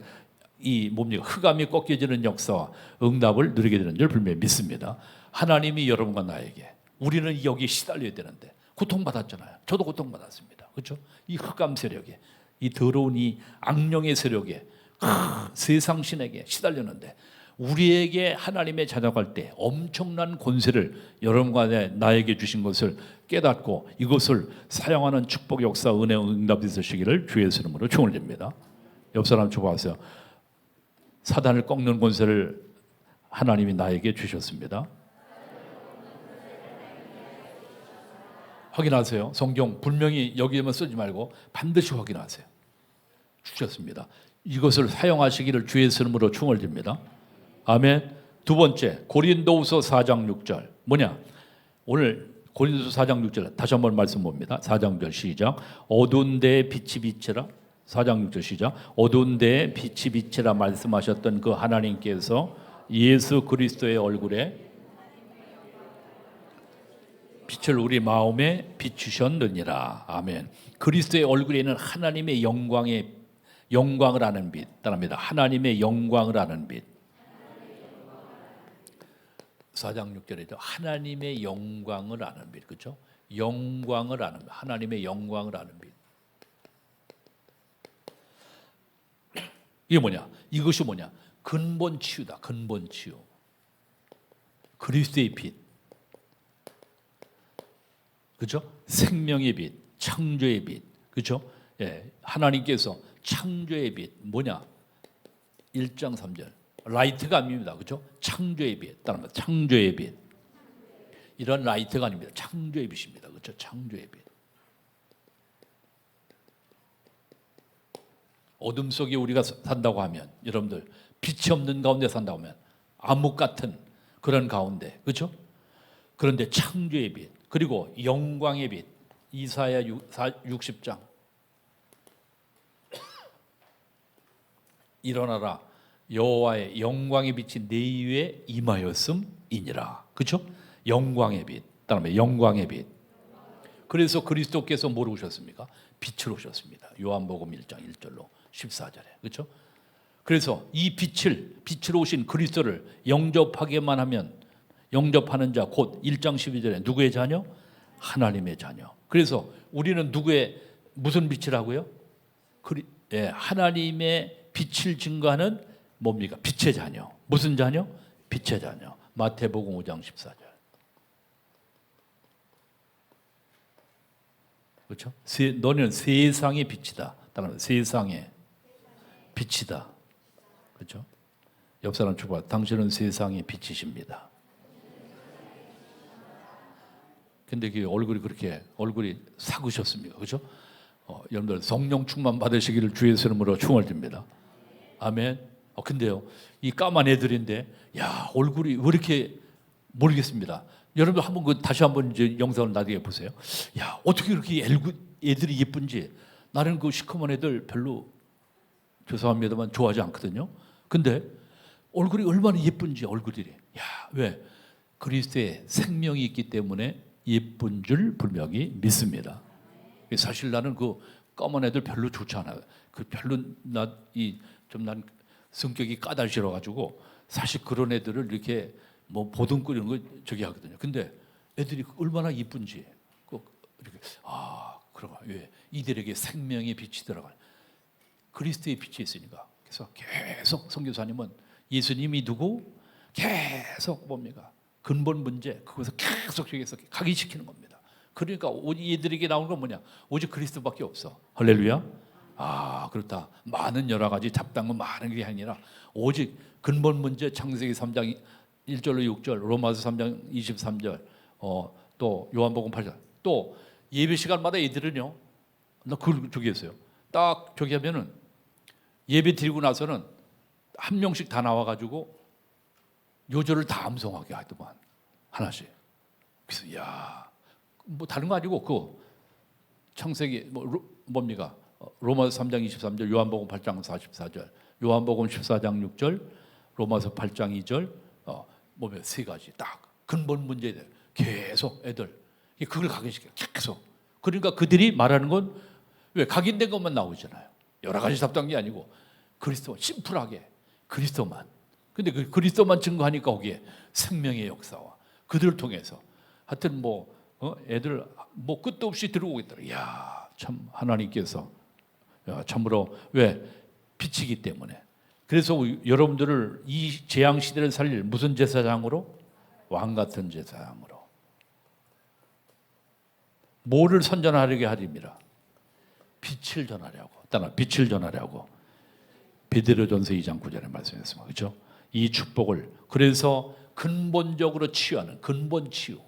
이 뭡니까 흑암이 꺾여지는 역사와 응답을 누리게 되는 줄 분명히 믿습니다. 하나님이 여러분과 나에게 우리는 여기 시달려야 되는데 고통받았잖아요. 저도 고통받았습니다. 그렇죠? 이 흑암 세력에 이 더러운 이 악령의 세력에 세상 신에게 시달렸는데 우리에게 하나님의 찾아갈 때 엄청난 권세를 여러분과 나에게 주신 것을 깨닫고 이것을 사용하는 축복 역사 은혜 응답이 있으시기를 주의 이름으로 축원을 드립니다. 옆 사람 축복하세요. 사단을 꺾는 권세를 하나님이 나에게 주셨습니다. 확인하세요. 성경 분명히 여기에만 쓰지 말고 반드시 확인하세요. 주셨습니다. 이것을 사용하시기를 주의 이름으로 축원을 드립니다. 아멘. 두 번째 고린도후서 4장 6절 뭐냐? 오늘 고린도후서 4장 6절 다시 한번 말씀 봅니다. 4장 6절 시작. 어두운 데에 빛이 비치라. 4장 6절 시작. 어두운 데에 빛이 비치라 말씀하셨던 그 하나님께서 예수 그리스도의 얼굴에 빛을 우리 마음에 비추셨느니라. 아멘. 그리스도의 얼굴에는 하나님의 영광을 아는 빛 따릅니다. 하나님의 영광을 아는 빛. 4장 6절에도 하나님의 영광을 아는 빛, 그렇죠? 영광을 아는 빛, 하나님의 영광을 아는 빛. 이게 뭐냐? 이것이 뭐냐? 근본 치유다. 근본 치유. 그리스도의 빛, 그렇죠? 생명의 빛, 창조의 빛, 그렇죠? 예, 하나님께서 창조의 빛 뭐냐? 1장 3절. 라이트가 아닙니다. 그렇죠? 창조의 빛. 따라합니다. 창조의 빛. 이런 라이트가 아닙니다. 창조의 빛입니다. 그렇죠? 창조의 빛. 어둠 속에 우리가 산다고 하면 여러분들 빛이 없는 가운데 산다고 하면 암흑 같은 그런 가운데 그렇죠? 그런데 창조의 빛 그리고 영광의 빛 이사야 60장 일어나라 여호와의 영광의 빛이 내 위에 임하였음이니라. 그렇죠? 영광의 빛. 따라하면 영광의 빛. 그래서 그리스도께서 뭐로 오셨습니까? 빛으로 오셨습니다. 요한복음 1장 1절로 14절에. 그렇죠? 그래서 이 빛으로 오신 그리스도를 영접하게만 하면 영접하는 자 곧 1장 12절에 누구의 자녀? 하나님의 자녀. 그래서 우리는 누구의 무슨 빛이라고요? 하나님의 빛을 증거하는 뭡니까? 빛의 자녀. 무슨 자녀? 빛의 자녀. 마태복음 5장 14절. 그렇죠? 너는 세상의 빛이다. 따라서 세상의 빛이다. 그렇죠? 옆 사람 축복하. 당신은 세상의 빛이십니다. 근데 그 얼굴이 사그셨습니까? 그렇죠? 여러분들 성령 충만 받으시기를 주의 이름으로 축원을 드립니다. 아멘. 근데요, 이 까만 애들인데, 야 얼굴이 왜 이렇게 모르겠습니다. 여러분 한번 다시 한번 이제 영상을 나중에 보세요. 야 어떻게 이렇게 애들이 예쁜지 나는 그 시커먼 애들 별로 죄송합니다만 좋아하지 않거든요. 근데 얼굴이 얼마나 예쁜지 얼굴들이. 야 왜? 그리스도의 생명이 있기 때문에 예쁜 줄 분명히 믿습니다. 사실 나는 그 까만 애들 별로 좋지 않아요. 그 별로 난 성격이 까다로워 가지고 사실 그런 애들을 이렇게 뭐 보듬거리는 거 저기 하거든요. 근데 애들이 얼마나 이쁜지 꼭 이렇게 그런가. 왜? 이들에게 생명의 빛이 들어가. 그리스도의 빛이 있으니까. 그래서 계속 선교사님은 예수님이 누구? 계속 뭡니까? 근본 문제 그것을 계속 저기서 각인시키는 겁니다. 그러니까 얘들에게 나오는 건 뭐냐? 오직 그리스도밖에 없어. 할렐루야. 그렇다. 많은 여러 가지 잡다한 많은 게 아니라 오직 근본 문제 창세기 3장 1절로 6절, 로마서 3장 23절, 또 요한복음 8절. 또 예배 시간마다 애들은요. 나 그걸 저기 했어요. 딱 저기 하면은 예배 드리고 나서는 한 명씩 다 나와 가지고 요절을 다 암송하게 하더만 하나씩. 그래서 뭐 다른 거 아니고 그 창세기 뭡니까? 로마서 3장 23절, 요한복음 8장 44절, 요한복음 14장 6절, 로마서 8장 2절, 뭐몇 세 가지 딱 근본 문제들 계속 애들 그걸 각인시켜요. 계속. 그러니까 그들이 말하는 건 왜 각인된 것만 나오잖아요. 여러 가지 답답한 게 아니고 그리스도 심플하게 그리스도만. 근데 그 그리스도만 증거하니까 거기에 생명의 역사와 그들을 통해서 하여튼 애들 끝도 없이 들어오고 있더라. 이야, 참 하나님께서 참으로 왜 빛이기 때문에. 그래서 여러분들을 이 재앙 시대를 살릴 무슨 제사장으로? 왕 같은 제사장으로. 뭐를 선전하려고 하립니다. 빛을 전하려고. 빛을 전하려고. 베드로전서 2장 9절에 말씀했습니다. 그렇죠? 이 축복을 그래서 근본적으로 치유하는 근본 치유.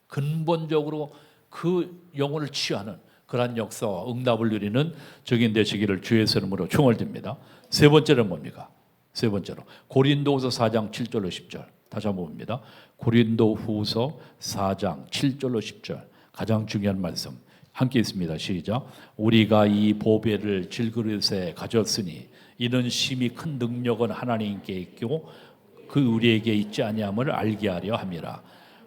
근본적으로 그 영혼을 치유하는 그러한 역사와 응답을 누리는 적인 되시기를 주의 이름으로 축원드립니다. 세 번째는 뭡니까? 세 번째로 고린도후서 4장 7절로 10절. 다시 한번 봅니다. 고린도후서 4장 7절로 10절. 가장 중요한 말씀. 함께 있습니다. 시작. 우리가 이 보배를 질그릇에 가졌으니 이는 심히 큰 능력은 하나님께 있고 그 우리에게 있지 아니함을 알게 하려 함이라.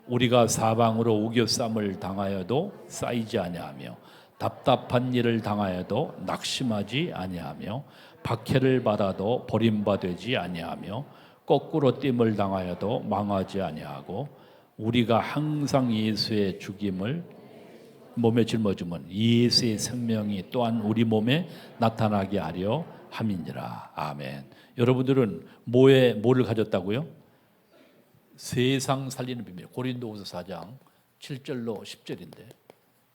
우리가 사방으로 우겨쌈을 당하여도 쌓이지 아니하며 답답한 일을 당하여도 낙심하지 아니하며 박해를 받아도 버림받지 아니하며 거꾸로 됨을 당하여도 망하지 아니하고 우리가 항상 예수의 죽임을 몸에 짊어지면 예수의 생명이 또한 우리 몸에 나타나게 하려 함이니라. 아멘. 여러분들은 뭐를 가졌다고요? 세상 살리는 비밀. 고린도후서 4장 7절로 10절인데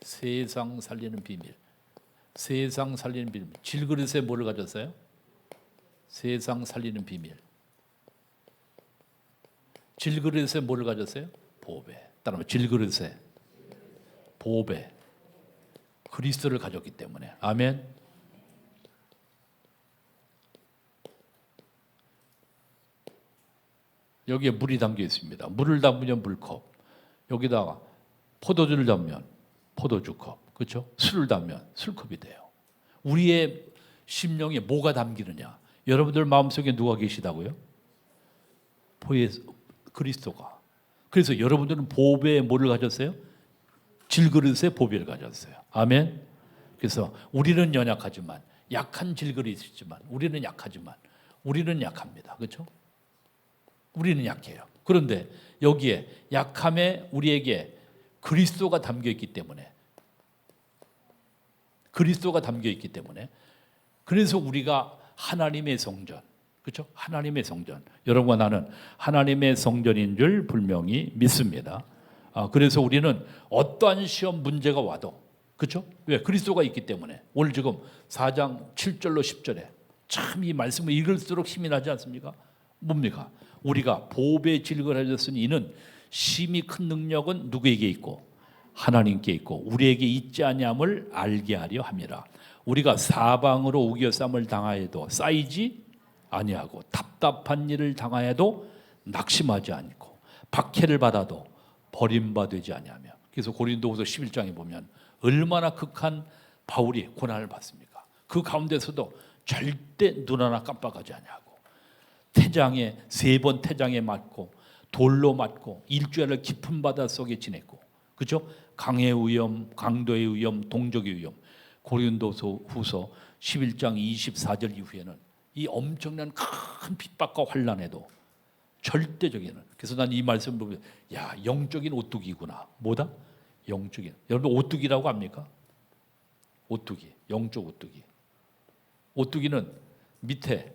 세상 살리는 비밀. 세상 살리는 비밀. 질그릇에 뭐를 가졌어요? 세상 살리는 비밀. 질그릇에 뭐를 가졌어요? 보배. 따라서 질그릇에 보배. 그리스도를 가졌기 때문에. 아멘. 여기에 물이 담겨 있습니다. 물을 담으면 물컵. 여기다가 포도주를 담으면 포도주컵. 그렇죠? 술을 담으면 술컵이 돼요. 우리의 심령에 뭐가 담기느냐? 여러분들 마음속에 누가 계시다고요? 그리스도가. 그래서 여러분들은 보배에 뭐를 가졌어요? 질그릇에 보배를 가졌어요. 아멘. 그래서 우리는 연약하지만 약한 질그릇이 있지만 우리는 약하지만 우리는 약합니다. 그렇죠? 우리는 약해요. 그런데 여기에 약함에 우리에게 그리스도가 담겨 있기 때문에 그래서 우리가 하나님의 성전, 그렇죠? 하나님의 성전. 여러분과 나는 하나님의 성전인 줄 분명히 믿습니다. 그래서 우리는 어떠한 시험 문제가 와도, 그렇죠? 왜? 그리스도가 있기 때문에. 오늘 지금 4장 7절로 10절에 참 이 말씀을 읽을수록 힘이 나지 않습니까? 뭡니까? 우리가 보배에 질그릇하였으니 이는 심히 큰 능력은 누구에게 있고 하나님께 있고 우리에게 있지 아니함을 알게 하려 함이라. 우리가 사방으로 우겨쌈을 당하여도 쌓이지 아니하고 답답한 일을 당하여도 낙심하지 않고 박해를 받아도 버림받지 아니하며. 그래서 고린도후서 11장에 보면 얼마나 극한 바울이 고난을 받습니까? 그 가운데서도 절대 눈 하나 깜빡하지 아니하고 태장에 3번 태장에 맞고 돌로 맞고 일주일을 깊은 바다 속에 지냈고, 그렇죠? 강의 위험, 강도의 위험, 동족의 위험. 고린도후서 11장 24절 이후에는 이 엄청난 큰 핍박과 환난에도 절대적인. 그래서 난 이 말씀 보면 영적인 오뚜기구나. 뭐다? 영적인. 여러분 오뚜기라고 합니까? 오뚜기, 영적 오뚜기. 오뚜기는 밑에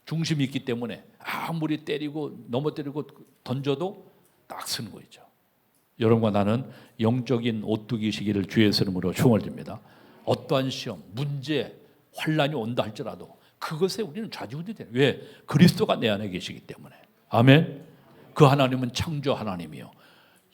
중심이 있기 때문에 아무리 때리고 넘어뜨리고 던져도 딱 서는 거 있죠. 여러분과 나는 영적인 오뚜기 시기를 주의 이름으로 축원드립니다. 어떠한 시험, 문제, 환난이 온다 할지라도 그것에 우리는 좌지우지 돼요. 왜? 그리스도가 내 안에 계시기 때문에. 아멘. 그 하나님은 창조 하나님이요,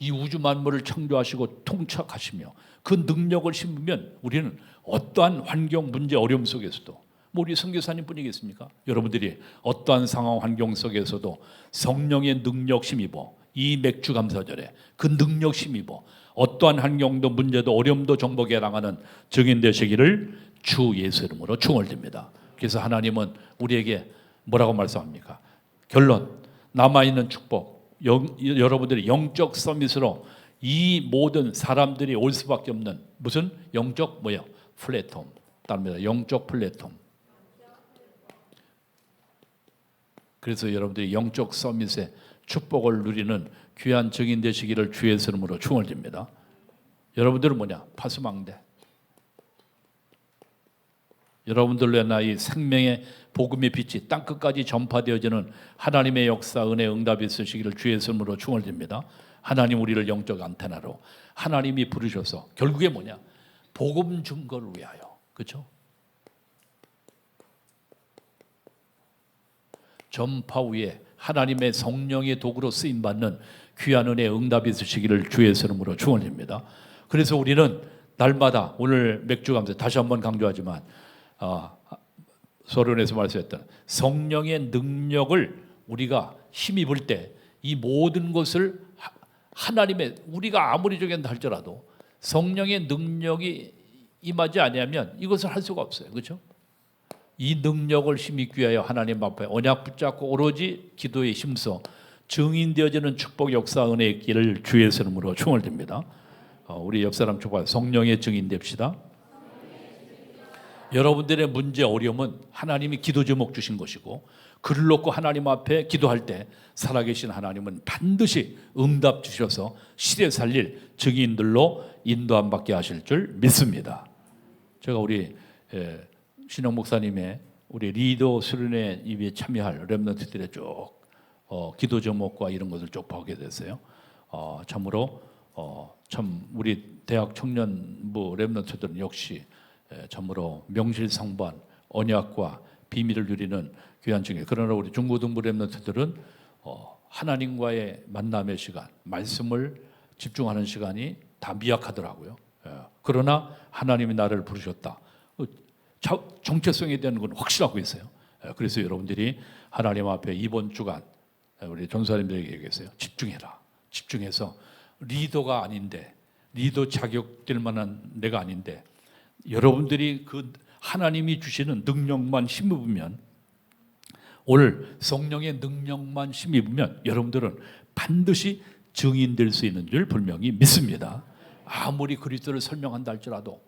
이 우주 만물을 창조하시고 통치하시며 그 능력을 심으면 우리는 어떠한 환경, 문제, 어려움 속에서도, 우리 선교사님 뿐이겠습니까? 여러분들이 어떠한 상황, 환경 속에서도 성령의 능력 힘입어 이 맥주 감사절에 그 능력 힘입어 어떠한 환경도 문제도 어려움도 정복해 나가는 증인 되시기를 주 예수 이름으로 충원됩니다. 그래서 하나님은 우리에게 뭐라고 말씀합니까? 결론, 남아있는 축복, 여러분들이 영적 서밋으로 이 모든 사람들이 올 수밖에 없는 무슨 영적 뭐예요? 플랫폼, 답니다. 영적 플랫폼. 그래서 여러분들이 영적 서밋의 축복을 누리는 귀한 증인 되시기를 주의 이름으로 축원드립니다. 여러분들은 뭐냐? 파수망대. 여러분들로 인하여 이 생명의 복음의 빛이 땅끝까지 전파되어지는 하나님의 역사, 은혜, 응답이 있으시기를 주의 이름으로 축원드립니다. 하나님 우리를 영적 안테나로 하나님이 부르셔서 결국에 뭐냐? 복음 증거를 위하여. 그렇죠? 전파 위에 하나님의 성령의 도구로 쓰임받는 귀한 은혜 응답이 있으시기를 주의 이름으로 축원드립니다. 그래서 우리는 날마다 오늘 맥주 감사 다시 한번 강조하지만 서론에서 말씀했던 성령의 능력을 우리가 힘입을 때 이 모든 것을 하나님의 우리가 아무리 저긴다 할지라도 성령의 능력이 임하지 아니하면 이것을 할 수가 없어요. 그렇죠? 이 능력을 힘입기 위하여 하나님 앞에 언약 붙잡고 오로지 기도에 힘써 증인되어지는 축복 역사 은혜의 길을 주의 이름으로 축원드립니다. 우리 옆 사람 축복하여 성령의 증인 됩시다. 여러분들의 문제 어려움은 하나님이 기도 제목 주신 것이고 글을 놓고 하나님 앞에 기도할 때 살아계신 하나님은 반드시 응답 주셔서 시대 살릴 증인들로 인도함 받게 하실 줄 믿습니다. 제가 우리 신영 목사님의 우리 리더 수련회 입에 참여할 렘넌트들의 쭉 기도 제목과 이런 것을 쭉 보게 됐어요. 참으로 참 우리 대학 청년부 렘넌트들은 역시 참으로 명실상부한 언약과 비밀을 누리는 귀한 증인. 그러나 우리 중고등부 렘넌트들은 하나님과의 만남의 시간, 말씀을 집중하는 시간이 다 미약하더라고요. 그러나 하나님이 나를 부르셨다. 정체성에 대한 건 확실하고 있어요. 그래서 여러분들이 하나님 앞에 이번 주간 우리 전사님들에게 얘기했어요. 집중해라. 집중해서 리더가 아닌데 리더 자격될 만한 내가 아닌데 여러분들이 그 하나님이 주시는 능력만 힘입으면 오늘 성령의 능력만 힘입으면 여러분들은 반드시 증인될 수 있는 줄 분명히 믿습니다. 아무리 그리스도를 설명한다 할지라도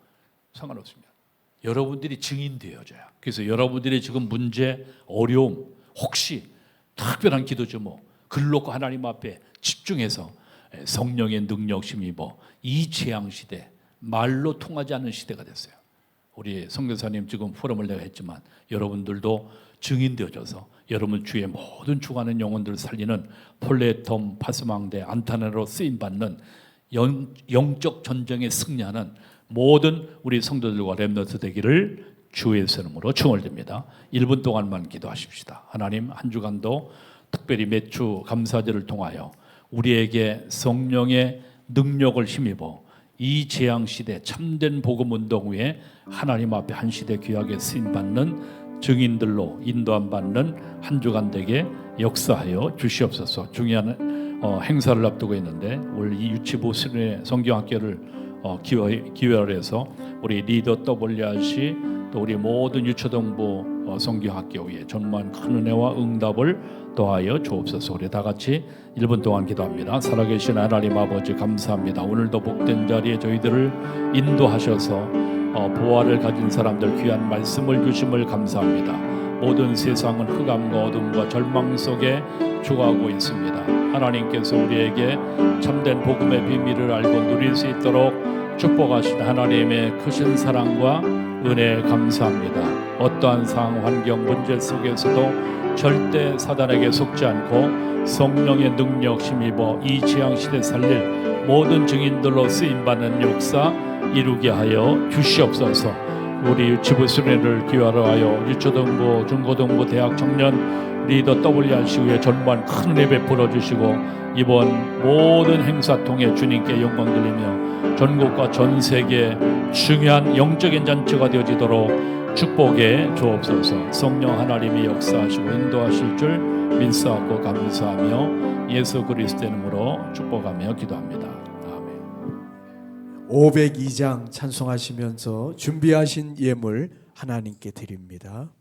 상관없습니다. 여러분들이 증인되어져야. 그래서 여러분들이 지금 문제, 어려움, 혹시 특별한 기도 제목 글 놓고 하나님 앞에 집중해서 성령의 능력 힘입어 이 재앙 시대, 말로 통하지 않는 시대가 됐어요. 우리 선교사님 지금 포럼을 내가 했지만 여러분들도 증인되어져서 여러분 주의 모든 죽어가는 영혼들을 살리는 플랫폼, 파스망대, 안테나로 쓰임받는 영적 전쟁에 승리하는 모든 우리 성도들과 렘넌트 되기를 주의 이름으로 축원드립니다. 1분 동안만 기도하십시다. 하나님 한 주간도 특별히 매주 감사절을 통하여 우리에게 성령의 능력을 힘입어 이 재앙시대 참된 복음운동 후에 하나님 앞에 한 시대 귀하게 쓰임받는 증인들로 인도함 받는 한 주간 되게 역사하여 주시옵소서. 중요한 행사를 앞두고 있는데 오늘 이 유치부 수련회 성경학교를 기회를 해서 우리 리더 WRC 또 우리 모든 유초동부 성경학교에 전무한 큰 은혜와 응답을 더하여 주옵소서. 우리 다 같이 1분 동안 기도합니다. 살아계신 하나님 아버지 감사합니다. 오늘도 복된 자리에 저희들을 인도하셔서 보화를 가진 사람들 귀한 말씀을 주심을 감사합니다. 모든 세상은 흑암과 어둠과 절망 속에 죽어가고 있습니다. 하나님께서 우리에게 참된 복음의 비밀을 알고 누릴 수 있도록 축복하신 하나님의 크신 사랑과 은혜 감사합니다. 어떠한 상황, 환경, 문제 속에서도 절대 사단에게 속지 않고 성령의 능력 힘입어 이 재앙시대 살릴 모든 증인들로 쓰임받는 역사 이루게 하여 주시옵소서. 우리 유치부 수련회를 기회로 하여 유초등부, 중고등부, 대학 청년 리더 WRC 후에 전무한 큰 은혜 베풀어 주시고 이번 모든 행사 통해 주님께 영광 돌리며 전국과 전 세계 중요한 영적인 잔치가 되어지도록 축복해 주옵소서. 성령 하나님이 역사하시고 인도하실 줄 믿사옵고 감사하며 예수 그리스도 이름으로 축복하며 기도합니다. 아멘. 502장 찬송하시면서 준비하신 예물 하나님께 드립니다.